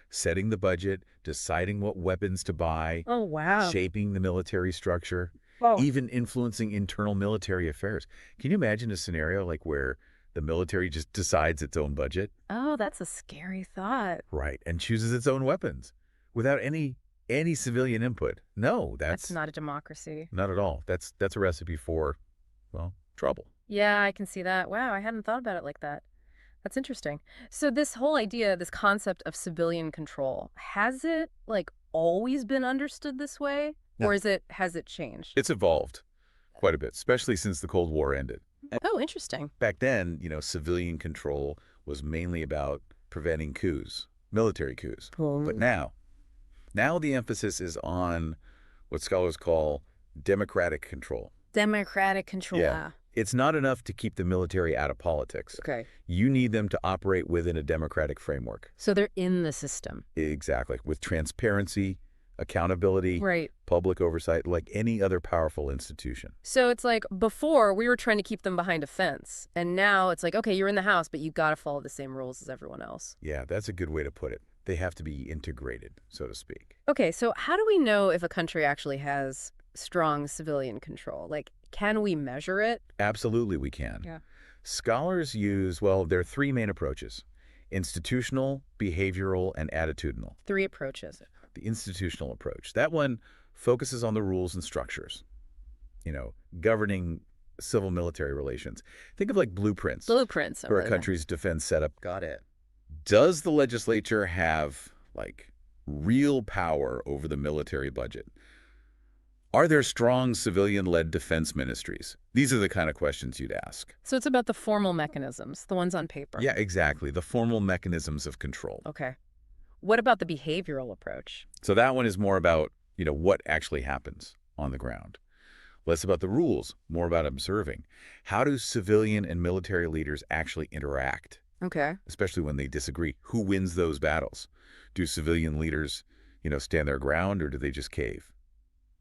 Setting the budget, deciding what weapons to buy. Oh, wow. Shaping the military structure. Oh. Even influencing internal military affairs. Can you imagine a scenario where the military just decides its own budget? Oh, that's a scary thought. Right, and chooses its own weapons without any civilian input. No, That's not a democracy. not at all. That's a recipe for, trouble. Yeah, I can see that. Wow, I hadn't thought about it like that. That's interesting. So this whole idea, this concept of civilian control, has it always been understood this way? No. Or has it changed? It's evolved quite a bit, especially since the Cold War ended. Oh, interesting. Back then, civilian control was mainly about preventing coups, military coups. But now the emphasis is on what scholars call democratic control. Democratic control. Yeah. It's not enough to keep the military out of politics. Okay. You need them to operate within a democratic framework. So they're in the system. Exactly. With transparency, accountability, Right. public oversight, like any other powerful institution. So it's like before we were trying to keep them behind a fence. And now it's like, okay, you're in the house, but you got to follow the same rules as everyone else. Yeah, that's a good way to put it. They have to be integrated, so to speak. Okay, so how do we know if a country actually has strong civilian control? Like, can we measure it? Absolutely, we can. Yeah. Scholars use, well, there are three main approaches: institutional, behavioral, and attitudinal. 3 approaches. The institutional approach, that one focuses on the rules and structures, governing civil-military relations. Think of like blueprints Blueprints. for a country's defense setup. Got it. Does the legislature have, like, real power over the military budget? Are there strong civilian-led defense ministries? These are the kind of questions you'd ask. So it's about the formal mechanisms, the ones on paper. Yeah, exactly. The formal mechanisms of control. Okay. What about the behavioral approach? So that one is more about, what actually happens on the ground. Less about the rules, more about observing. How do civilian and military leaders actually interact? Okay. Especially when they disagree. Who wins those battles? Do civilian leaders, stand their ground, or do they just cave?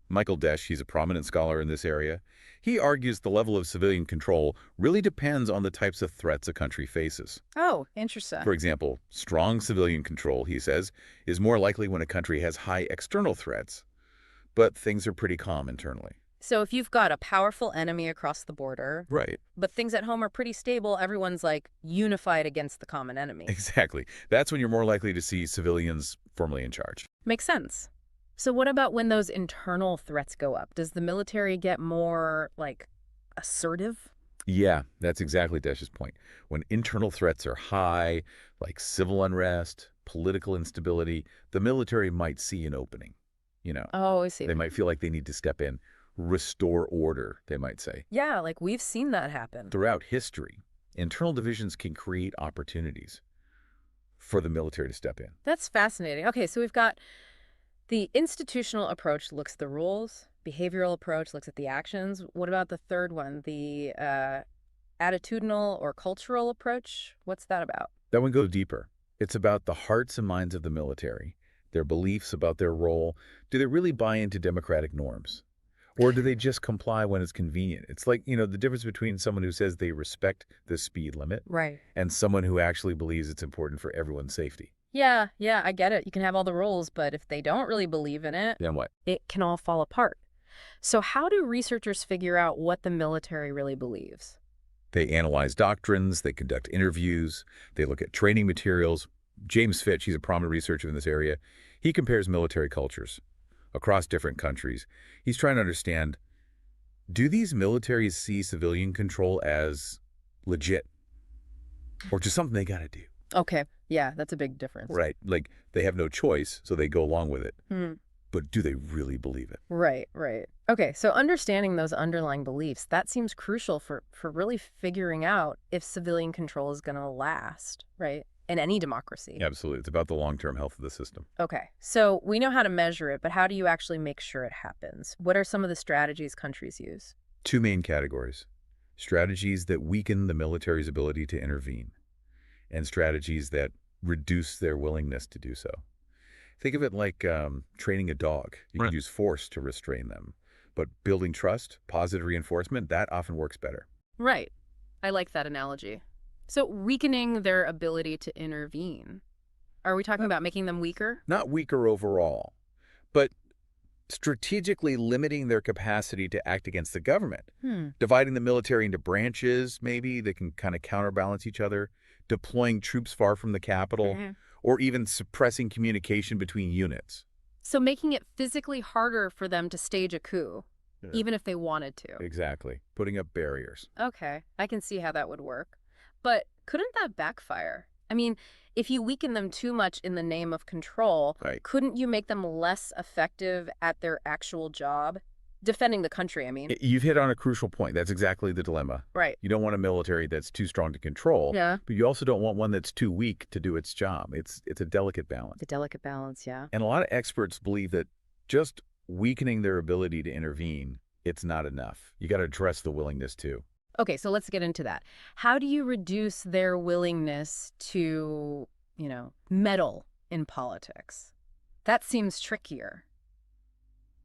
Michael Desch, he's a prominent scholar in this area. He argues the level of civilian control really depends on the types of threats a country faces. Oh, interesting. For example, strong civilian control, he says, is more likely when a country has high external threats, but things are pretty calm internally. So if you've got a powerful enemy across the border, Right. but things at home are pretty stable, everyone's like unified against the common enemy. Exactly. That's when you're more likely to see civilians firmly in charge. Makes sense. So what about when those internal threats go up? Does the military get more, like, assertive? Yeah, that's exactly Desch's point. When internal threats are high, like civil unrest, political instability, the military might see an opening. Oh, I see. They might feel like they need to step in, restore order, they might say. Yeah, like we've seen that happen. Throughout history, internal divisions can create opportunities for the military to step in. That's fascinating. Okay, so we've got the institutional approach looks at the rules, behavioral approach looks at the actions. What about the third one, the attitudinal or cultural approach? What's that about? That one goes deeper. It's about the hearts and minds of the military, their beliefs about their role. Do they really buy into democratic norms? Or do they just comply when it's convenient? It's like, the difference between someone who says they respect the speed limit Right. and someone who actually believes it's important for everyone's safety. Yeah, I get it. You can have all the rules, but if they don't really believe in it, Then what? it can all fall apart. So how do researchers figure out what the military really believes? They analyze doctrines, they conduct interviews, they look at training materials. James Fitch, he's a prominent researcher in this area, he compares military cultures across different countries. He's trying to understand, do these militaries see civilian control as legit or just something they got to do? Okay, yeah, that's a big difference. Right. Like they have no choice, so they go along with it. Hmm. But do they really believe it? Right. Okay, so understanding those underlying beliefs, that seems crucial for really figuring out if civilian control is going to last, right? In any democracy. Absolutely. It's about the long-term health of the system. Okay, so we know how to measure it, but how do you actually make sure it happens? What are some of the strategies countries use? Two main categories: strategies that weaken the military's ability to intervene, and strategies that reduce their willingness to do so. Think of it like training a dog. You can use force to restrain them, but building trust, positive reinforcement, that often works better. Right. I like that analogy. So weakening their ability to intervene. Are we talking about making them weaker? Not weaker overall, but strategically limiting their capacity to act against the government. Dividing the military into branches, maybe, that can kind of counterbalance each other, deploying troops far from the capital, or even suppressing communication between units. So making it physically harder for them to stage a coup, even if they wanted to. Exactly. Putting up barriers. Okay, I can see how that would work. But couldn't that backfire? I mean, if you weaken them too much in the name of control, Right. couldn't you make them less effective at their actual job? Defending the country, I mean. You've hit on a crucial point. That's exactly the dilemma. Right. You don't want a military that's too strong to control, Yeah. but you also don't want one that's too weak to do its job. It's a delicate balance. The delicate balance, yeah. And a lot of experts believe that just weakening their ability to intervene, it's not enough. You got to address the willingness too. Okay, so let's get into that. How do you reduce their willingness to, meddle in politics? That seems trickier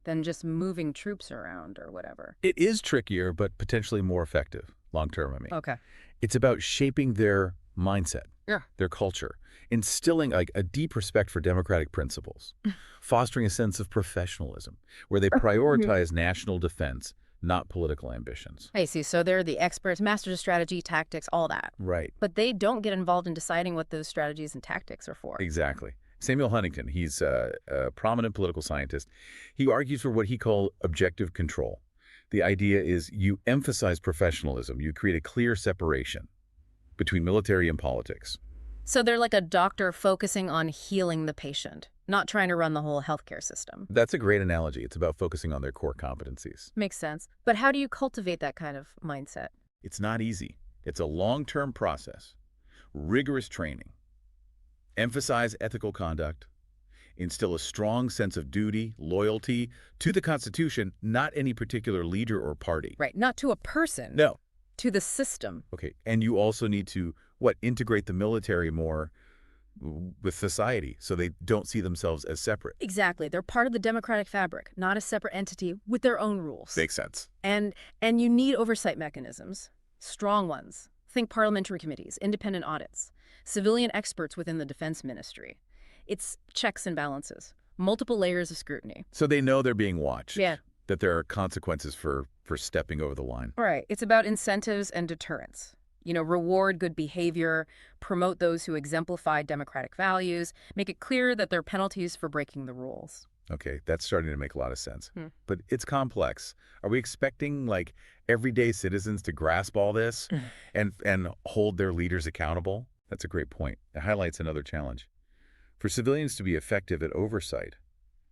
than just moving troops around or whatever. It is trickier, but potentially more effective long-term, I mean. Okay. It's about shaping their mindset, Yeah. their culture, instilling like a deep respect for democratic principles, fostering a sense of professionalism, where they prioritize national defense, not political ambitions. I see. So they're the experts, masters of strategy, tactics, all that. Right. But they don't get involved in deciding what those strategies and tactics are for. Exactly. Samuel Huntington, he's a prominent political scientist. He argues for what he calls objective control. The idea is you emphasize professionalism. You create a clear separation between military and politics. So they're like a doctor focusing on healing the patient, not trying to run the whole healthcare system. That's a great analogy. It's about focusing on their core competencies. Makes sense. But how do you cultivate that kind of mindset? It's not easy. It's a long-term process. Rigorous training. Emphasize ethical conduct. Instill a strong sense of duty, loyalty to the Constitution, not any particular leader or party. Right. Not to a person. No. To the system. Okay. And you also need to, integrate the military more with society so they don't see themselves as separate. Exactly. They're part of the democratic fabric, not a separate entity with their own rules. Makes sense. And you need oversight mechanisms, strong ones. Think parliamentary committees, independent audits, civilian experts within the defense ministry. It's checks and balances, multiple layers of scrutiny. So they know they're being watched. Yeah. That there are consequences for stepping over the line. Right. It's about incentives and deterrence. Reward good behavior, promote those who exemplify democratic values, make it clear that there are penalties for breaking the rules. Okay, that's starting to make a lot of sense. But it's complex. Are we expecting, like, everyday citizens to grasp all this and hold their leaders accountable? That's a great point. It highlights another challenge. For civilians to be effective at oversight,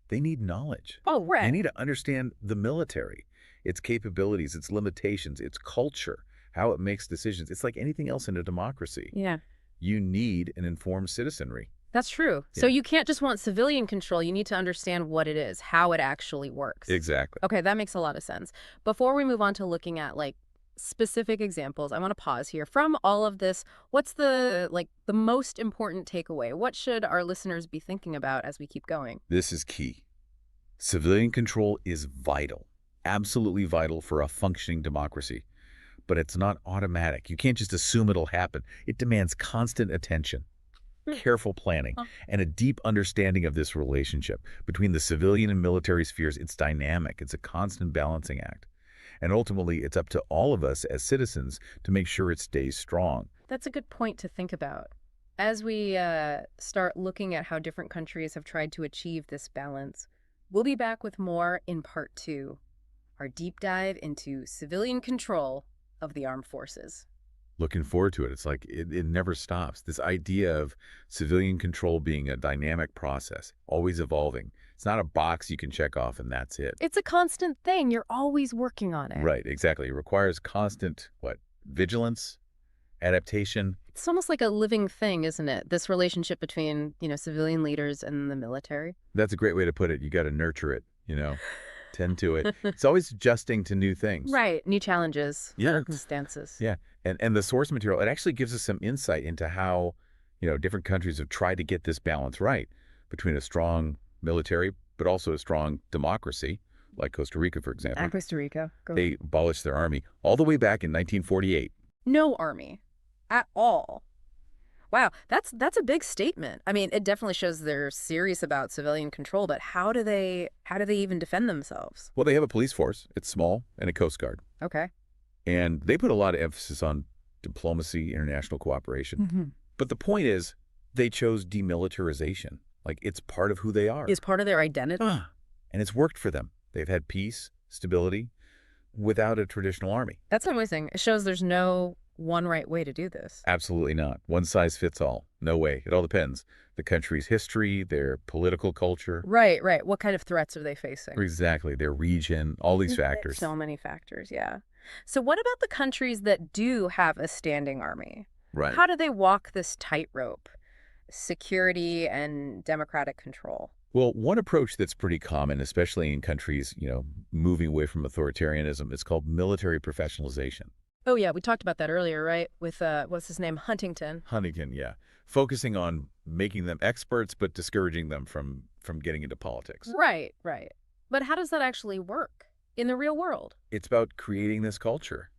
they need knowledge. Oh, right. They need to understand the military, its capabilities, its limitations, its culture, how it makes decisions. It's like anything else in a democracy. Yeah. You need an informed citizenry. That's true. Yeah. So you can't just want civilian control. You need to understand what it is, how it actually works. Exactly. Okay, that makes a lot of sense. Before we move on to looking at specific examples, I want to pause here. From all of this, what's the most important takeaway? What should our listeners be thinking about as we keep going? This is key. Civilian control is vital, absolutely vital for a functioning democracy. But it's not automatic. You can't just assume it'll happen. It demands constant attention, careful planning, and a deep understanding of this relationship between the civilian and military spheres. It's dynamic. It's a constant balancing act. And ultimately, it's up to all of us as citizens to make sure it stays strong. That's a good point to think about. As we start looking at how different countries have tried to achieve this balance, we'll be back with more in Part 2, our deep dive into civilian control of the armed forces. Looking forward to it. It's like it never stops. This idea of civilian control being a dynamic process, always evolving. It's not a box you can check off and that's it. It's a constant thing. You're always working on it. Right, exactly. It requires constant, vigilance, adaptation. It's almost like a living thing, isn't it? This relationship between, civilian leaders and the military. That's a great way to put it. You got to nurture it, tend to it. It's always adjusting to new things. Right. New challenges. Yeah. Circumstances. Yeah. And the source material, it actually gives us some insight into how, different countries have tried to get this balance right between a strong military, but also a strong democracy, like Costa Rica, for example. Costa Rica. They abolished their army all the way back in 1948. No army at all. Wow, that's a big statement. I mean, it definitely shows they're serious about civilian control, but how do they even defend themselves? Well, they have a police force. It's small, and a Coast Guard. Okay. And they put a lot of emphasis on diplomacy, international cooperation. But the point is, they chose demilitarization. Like, it's part of who they are. Is part of their identity. And it's worked for them. They've had peace, stability, without a traditional army. That's amazing. It shows there's no one right way to do this. Absolutely not. One size fits all. No way. It all depends. The country's history, their political culture. Right. What kind of threats are they facing? Exactly. Their region, all these factors. So many factors, yeah. So what about the countries that do have a standing army? Right. How do they walk this tightrope? Security and democratic control. Well, one approach that's pretty common, especially in countries, moving away from authoritarianism, is called military professionalization. Oh, yeah, we talked about that earlier, right? With, what's his name? Huntington. Huntington, yeah. Focusing on making them experts, but discouraging them from getting into politics. Right, right. But how does that actually work in the real world? It's about creating this culture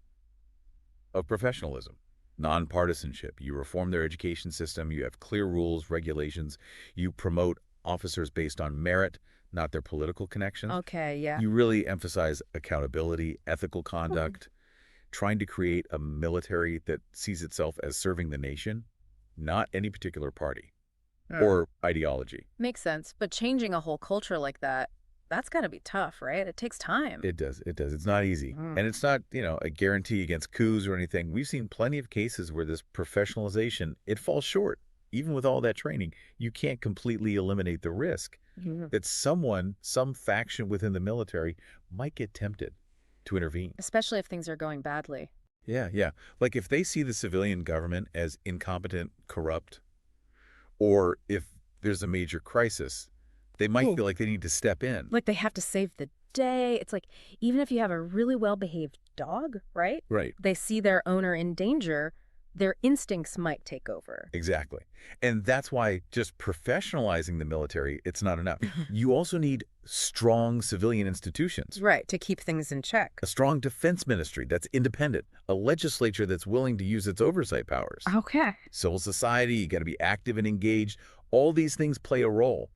of professionalism, nonpartisanship. You reform their education system. You have clear rules, regulations. You promote officers based on merit, not their political connections. Okay, yeah. You really emphasize accountability, ethical conduct, trying to create a military that sees itself as serving the nation, not any particular party or ideology. Makes sense. But changing a whole culture like that, that's got to be tough, right? It takes time. It does. It does. It's not easy. And it's not, a guarantee against coups or anything. We've seen plenty of cases where this professionalization, it falls short. Even with all that training, you can't completely eliminate the risk that some faction within the military might get tempted to intervene. Especially if things are going badly. Yeah, yeah. Like if they see the civilian government as incompetent, corrupt, or if there's a major crisis, they might feel like they need to step in. Like they have to save the day. It's like, even if you have a really well-behaved dog, right? Right. They see their owner in danger, their instincts might take over. Exactly. And that's why just professionalizing the military, it's not enough. You also need strong civilian institutions. Right, to keep things in check. A strong defense ministry that's independent, a legislature that's willing to use its oversight powers. Okay. Civil society, you got to be active and engaged. All these things play a role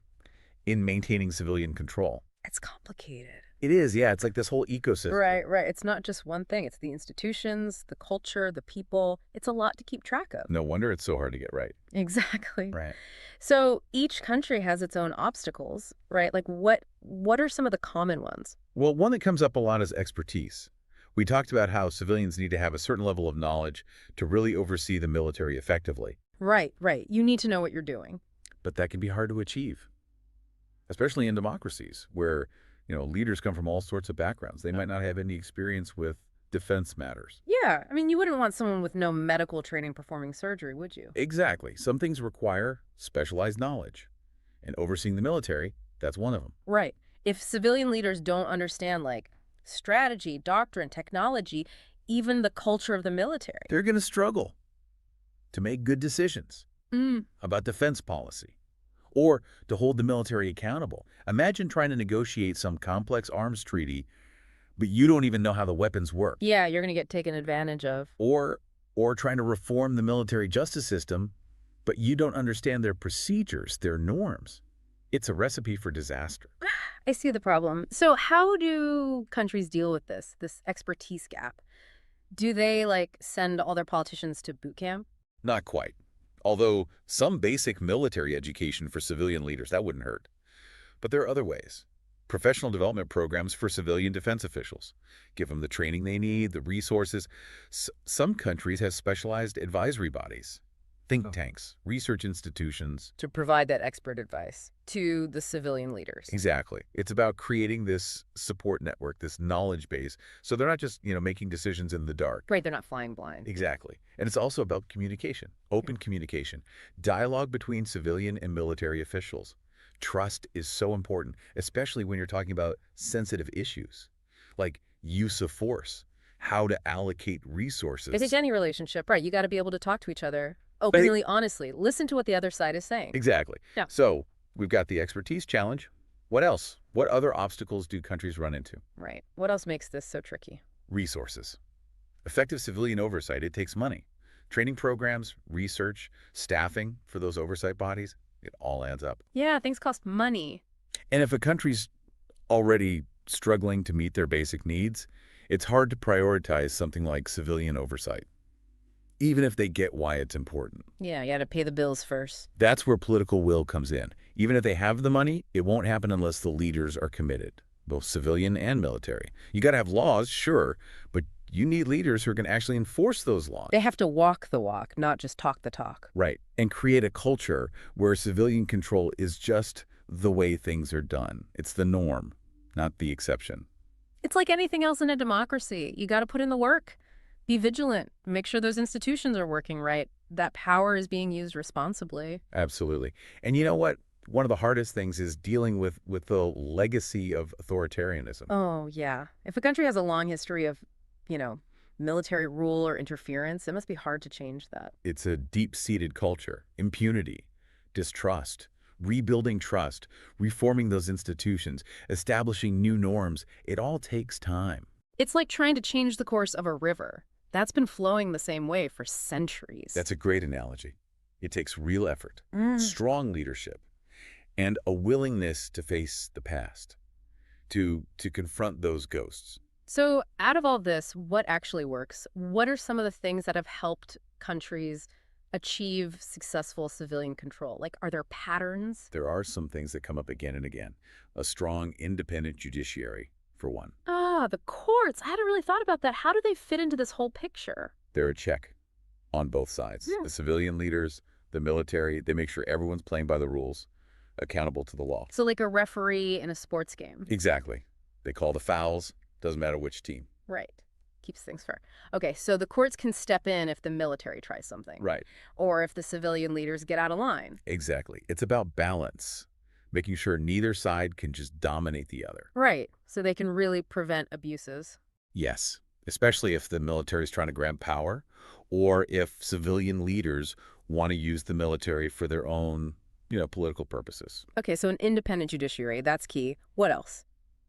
in maintaining civilian control. It's complicated. It is, yeah. It's like this whole ecosystem. Right, right. It's not just one thing. It's the institutions, the culture, the people. It's a lot to keep track of. No wonder it's so hard to get right. Exactly. Right. So each country has its own obstacles, right? Like what are some of the common ones? Well, one that comes up a lot is expertise. We talked about how civilians need to have a certain level of knowledge to really oversee the military effectively. Right, right. You need to know what you're doing. But that can be hard to achieve, especially in democracies where, leaders come from all sorts of backgrounds. They might not have any experience with defense matters. Yeah, I mean, you wouldn't want someone with no medical training performing surgery, would you? Exactly. Some things require specialized knowledge, and overseeing the military, that's one of them. Right. If civilian leaders don't understand, like, strategy, doctrine, technology, even the culture of the military. They're going to struggle to make good decisions about defense policy or to hold the military accountable. Imagine trying to negotiate some complex arms treaty, but you don't even know how the weapons work. Yeah, you're going to get taken advantage of. Or trying to reform the military justice system, but you don't understand their procedures, their norms. It's a recipe for disaster. I see the problem. So how do countries deal with this expertise gap? Do they, like, send all their politicians to boot camp? Not quite. Although some basic military education for civilian leaders, that wouldn't hurt. But there are other ways. Professional development programs for civilian defense officials. Give them the training they need, the resources. Some countries have specialized advisory bodies, think tanks, research institutions. To provide that expert advice to the civilian leaders. Exactly. It's about creating this support network, this knowledge base, so they're not just, making decisions in the dark. Right, they're not flying blind. Exactly. And it's also about communication, open communication, dialogue between civilian and military officials. Trust is so important, especially when you're talking about sensitive issues, like use of force, how to allocate resources. It's any relationship, right? You got to be able to talk to each other openly, honestly. Listen to what the other side is saying. Exactly. Yeah. So we've got the expertise challenge. What else? What other obstacles do countries run into? Right. What else makes this so tricky? Resources. Effective civilian oversight, it takes money. Training programs, research, staffing for those oversight bodies, it all adds up. Yeah, things cost money. And if a country's already struggling to meet their basic needs, it's hard to prioritize something like civilian oversight, even if they get why it's important. Yeah, you got to pay the bills first. That's where political will comes in. Even if they have the money, it won't happen unless the leaders are committed, both civilian and military. You got to have laws, sure, but you need leaders who are going to actually enforce those laws. They have to walk the walk, not just talk the talk. Right. And create a culture where civilian control is just the way things are done. It's the norm, not the exception. It's like anything else in a democracy. You got to put in the work. Be vigilant. Make sure those institutions are working right. That power is being used responsibly. Absolutely. And you know what? One of the hardest things is dealing with the legacy of authoritarianism. Oh, yeah. If a country has a long history of, military rule or interference. It must be hard to change that. It's a deep-seated culture, impunity, distrust, rebuilding trust, reforming those institutions, establishing new norms. It all takes time. It's like trying to change the course of a river. That's been flowing the same way for centuries. That's a great analogy. It takes real effort, Mm. strong leadership, and a willingness to face the past, to confront those ghosts. So out of all this, what actually works? What are some of the things that have helped countries achieve successful civilian control? Like, are there patterns? There are some things that come up again and again. A strong, independent judiciary, for one. Ah, the courts. I hadn't really thought about that. How do they fit into this whole picture? They're a check on both sides. Yeah. The civilian leaders, the military, they make sure everyone's playing by the rules, accountable to the law. So like a referee in a sports game. Exactly. They call the fouls, doesn't matter which team. Right. Keeps things fair. Okay, so the courts can step in if the military tries something. Right. Or if the civilian leaders get out of line. Exactly. It's about balance, making sure neither side can just dominate the other. Right. So they can really prevent abuses. Yes, especially if the military is trying to grab power or if civilian leaders want to use the military for their own, political purposes. Okay, so an independent judiciary, that's key. What else?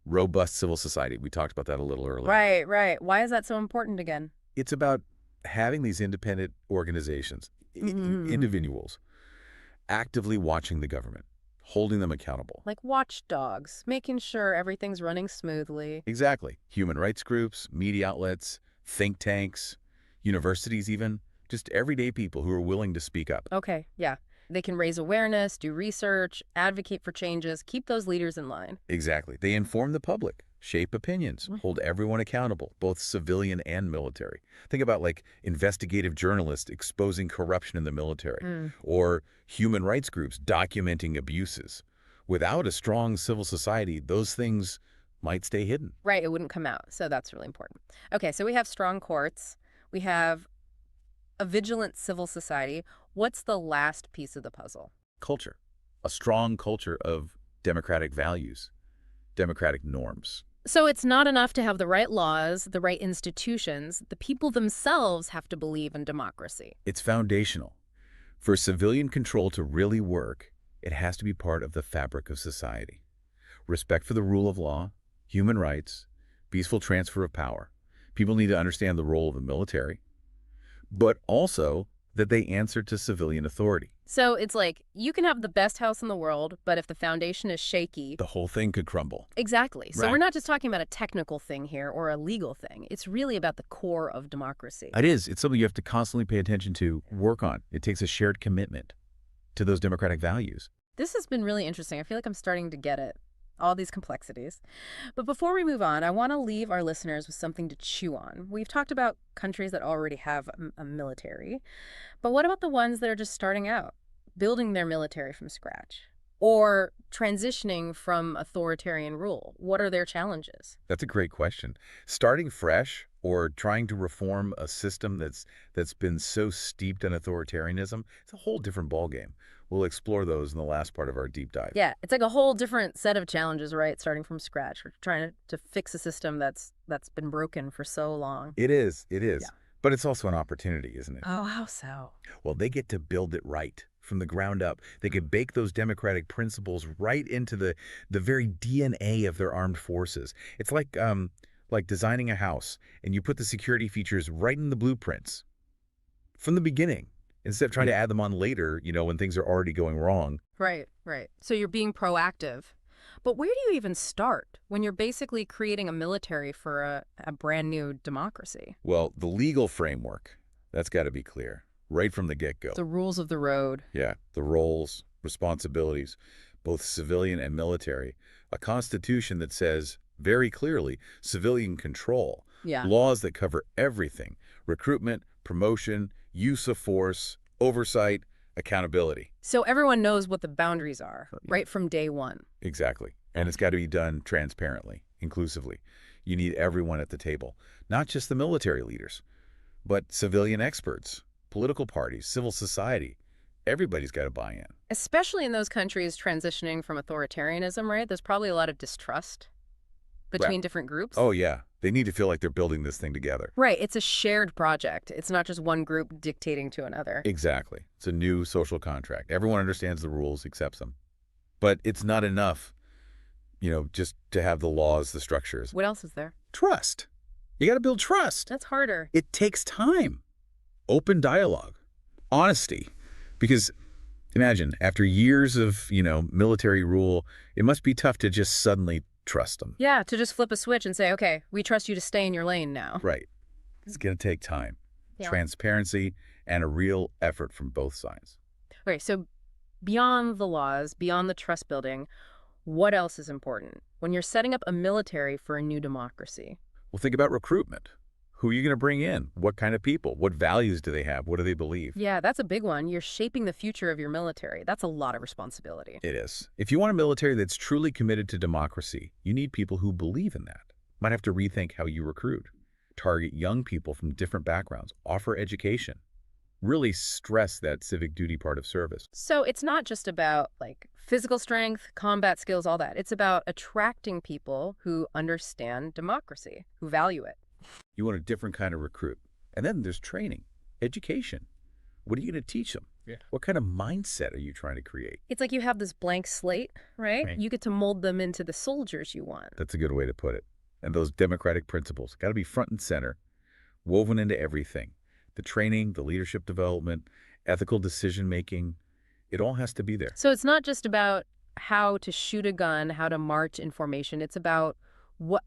Robust civil society. We talked about that a little earlier. Right, right. Why is that so important again? It's about having these independent organizations, individuals, actively watching the government, holding them accountable. Like watchdogs, making sure everything's running smoothly. Exactly. Human rights groups, media outlets, think tanks, universities even, just everyday people who are willing to speak up. Okay, yeah. They can raise awareness, do research, advocate for changes, keep those leaders in line. Exactly. They inform the public, shape opinions, Mm. hold everyone accountable, both civilian and military. Think about like investigative journalists exposing corruption in the military, or human rights groups documenting abuses. Without a strong civil society, those things might stay hidden. Right, it wouldn't come out. So that's really important. Okay, so we have strong courts. We have a vigilant civil society. What's the last piece of the puzzle? Culture. A strong culture of democratic values, democratic norms. So it's not enough to have the right laws, the right institutions. The people themselves have to believe in democracy. It's foundational. For civilian control to really work, it has to be part of the fabric of society. Respect for the rule of law, human rights, peaceful transfer of power. People need to understand the role of the military, but also that they answer to civilian authority. So it's like, you can have the best house in the world, but if the foundation is shaky... The whole thing could crumble. Exactly. So Right. we're not just talking about a technical thing here or a legal thing. It's really about the core of democracy. It is. It's something you have to constantly pay attention to, work on. It takes a shared commitment to those democratic values. This has been really interesting. I feel like I'm starting to get it, all these complexities. But before we move on, I want to leave our listeners with something to chew on. We've talked about countries that already have a military, but what about the ones that are just starting out, building their military from scratch, or transitioning from authoritarian rule? What are their challenges? That's a great question. Starting fresh or trying to reform a system that's been so steeped in authoritarianism, it's a whole different ballgame. We'll explore those in the last part of our deep dive. Yeah, it's like a whole different set of challenges, right? Starting from scratch. We're trying to fix a system that's been broken for so long. It is. It is. Yeah. But it's also an opportunity, isn't it? Oh, how so? Well, they get to build it right from the ground up. They could bake those democratic principles right into the very DNA of their armed forces. It's like designing a house, and you put the security features right in the blueprints from the beginning, instead of trying to add them on later, when things are already going wrong. Right, right. So you're being proactive. But where do you even start when you're basically creating a military for a brand new democracy? Well, the legal framework, that's got to be clear right from the get-go. The rules of the road. Yeah, the roles, responsibilities, both civilian and military. A constitution that says very clearly civilian control. Yeah. Laws that cover everything: recruitment, promotion, use of force, oversight, accountability. So everyone knows what the boundaries are, Yeah. right from day one. Exactly. And it's got to be done transparently, inclusively. You need everyone at the table, not just the military leaders, but civilian experts, political parties, civil society. Everybody's got to buy in. Especially in those countries transitioning from authoritarianism, right? There's probably a lot of distrust between different groups? Oh, yeah. They need to feel like they're building this thing together. Right. It's a shared project. It's not just one group dictating to another. Exactly. It's a new social contract. Everyone understands the rules, accepts them. But it's not enough, just to have the laws, the structures. What else is there? Trust. You got to build trust. That's harder. It takes time. Open dialogue. Honesty. Because imagine, after years of, military rule, it must be tough to just suddenly trust them. Yeah, to just flip a switch and say, okay, we trust you to stay in your lane now. Right. It's going to take time, Yeah. transparency, and a real effort from both sides. Okay, so beyond the laws, beyond the trust building, what else is important when you're setting up a military for a new democracy? Well, think about recruitment. Who are you going to bring in? What kind of people? What values do they have? What do they believe? Yeah, that's a big one. You're shaping the future of your military. That's a lot of responsibility. It is. If you want a military that's truly committed to democracy, you need people who believe in that. Might have to rethink how you recruit. Target young people from different backgrounds. Offer education. Really stress that civic duty part of service. So it's not just about physical strength, combat skills, all that. It's about attracting people who understand democracy, who value it. You want a different kind of recruit. And then there's training, education. What are you going to teach them? Yeah. What kind of mindset are you trying to create? It's like you have this blank slate, right? Right. You get to mold them into the soldiers you want. That's a good way to put it. And those democratic principles got to be front and center, woven into everything. The training, the leadership development, ethical decision-making, it all has to be there. So it's not just about how to shoot a gun, how to march in formation. It's about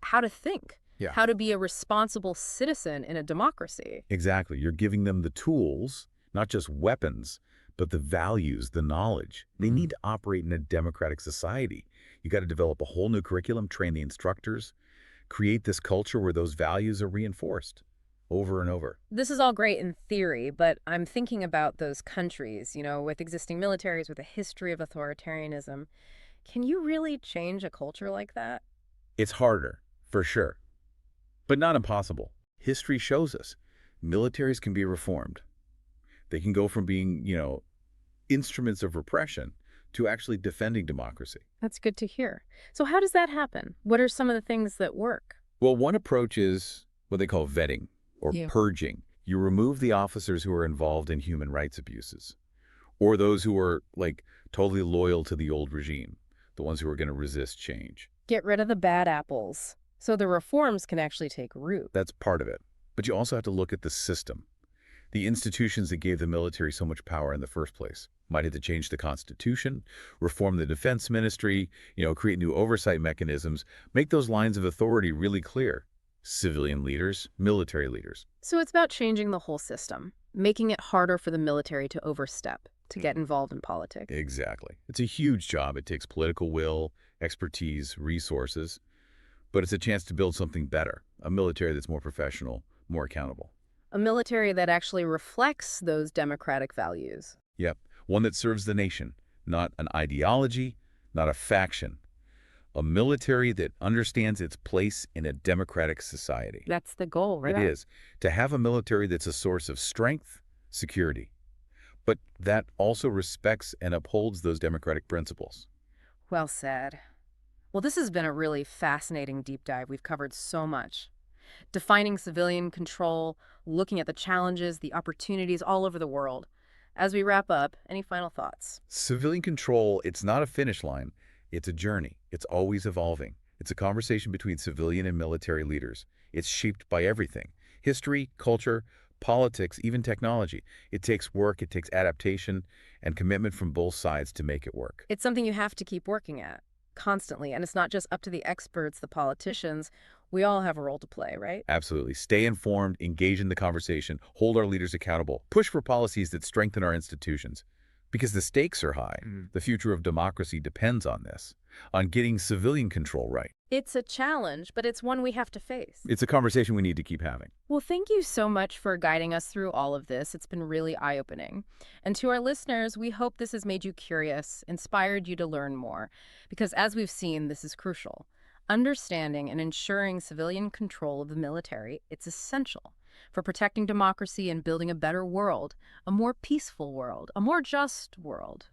how to think, Yeah. how to be a responsible citizen in a democracy. Exactly. You're giving them the tools, not just weapons, but the values, the knowledge. They need to operate in a democratic society. You got to develop a whole new curriculum, train the instructors, create this culture where those values are reinforced over and over. This is all great in theory, but I'm thinking about those countries, with existing militaries, with a history of authoritarianism. Can you really change a culture like that? It's harder, for sure, but not impossible. History shows us militaries can be reformed. They can go from being, instruments of repression to actually defending democracy. That's good to hear. So how does that happen? What are some of the things that work? Well, one approach is what they call vetting or Yeah. purging. You remove the officers who are involved in human rights abuses or those who are totally loyal to the old regime, the ones who are going to resist change. Get rid of the bad apples so the reforms can actually take root. That's part of it. But you also have to look at the system, the institutions that gave the military so much power in the first place. Might have to change the Constitution, reform the defense ministry, create new oversight mechanisms, make those lines of authority really clear. Civilian leaders, military leaders. So it's about changing the whole system, making it harder for the military to overstep, to get involved in politics. Exactly. It's a huge job. It takes political will, expertise, resources, but it's a chance to build something better, a military that's more professional, more accountable. A military that actually reflects those democratic values. Yep. One that serves the nation, not an ideology, not a faction. A military that understands its place in a democratic society. That's the goal, right? It is. To have a military that's a source of strength, security, but that also respects and upholds those democratic principles. Well said. Well, this has been a really fascinating deep dive. We've covered so much. Defining civilian control, looking at the challenges, the opportunities all over the world. As we wrap up, any final thoughts? Civilian control, it's not a finish line. It's a journey. It's always evolving. It's a conversation between civilian and military leaders. It's shaped by everything. History, culture, politics, even technology. It takes work, it takes adaptation, and commitment from both sides to make it work. It's something you have to keep working at, constantly. And it's not just up to the experts, the politicians. We all have a role to play, right? Absolutely. Stay informed, engage in the conversation, hold our leaders accountable, push for policies that strengthen our institutions. Because the stakes are high. The future of democracy depends on this, on getting civilian control right. It's a challenge, but it's one we have to face. It's a conversation we need to keep having. Well, thank you so much for guiding us through all of this. It's been really eye-opening. And to our listeners, we hope this has made you curious, inspired you to learn more. Because as we've seen, this is crucial. Understanding and ensuring civilian control of the military, it's essential for protecting democracy and building a better world, a more peaceful world, a more just world.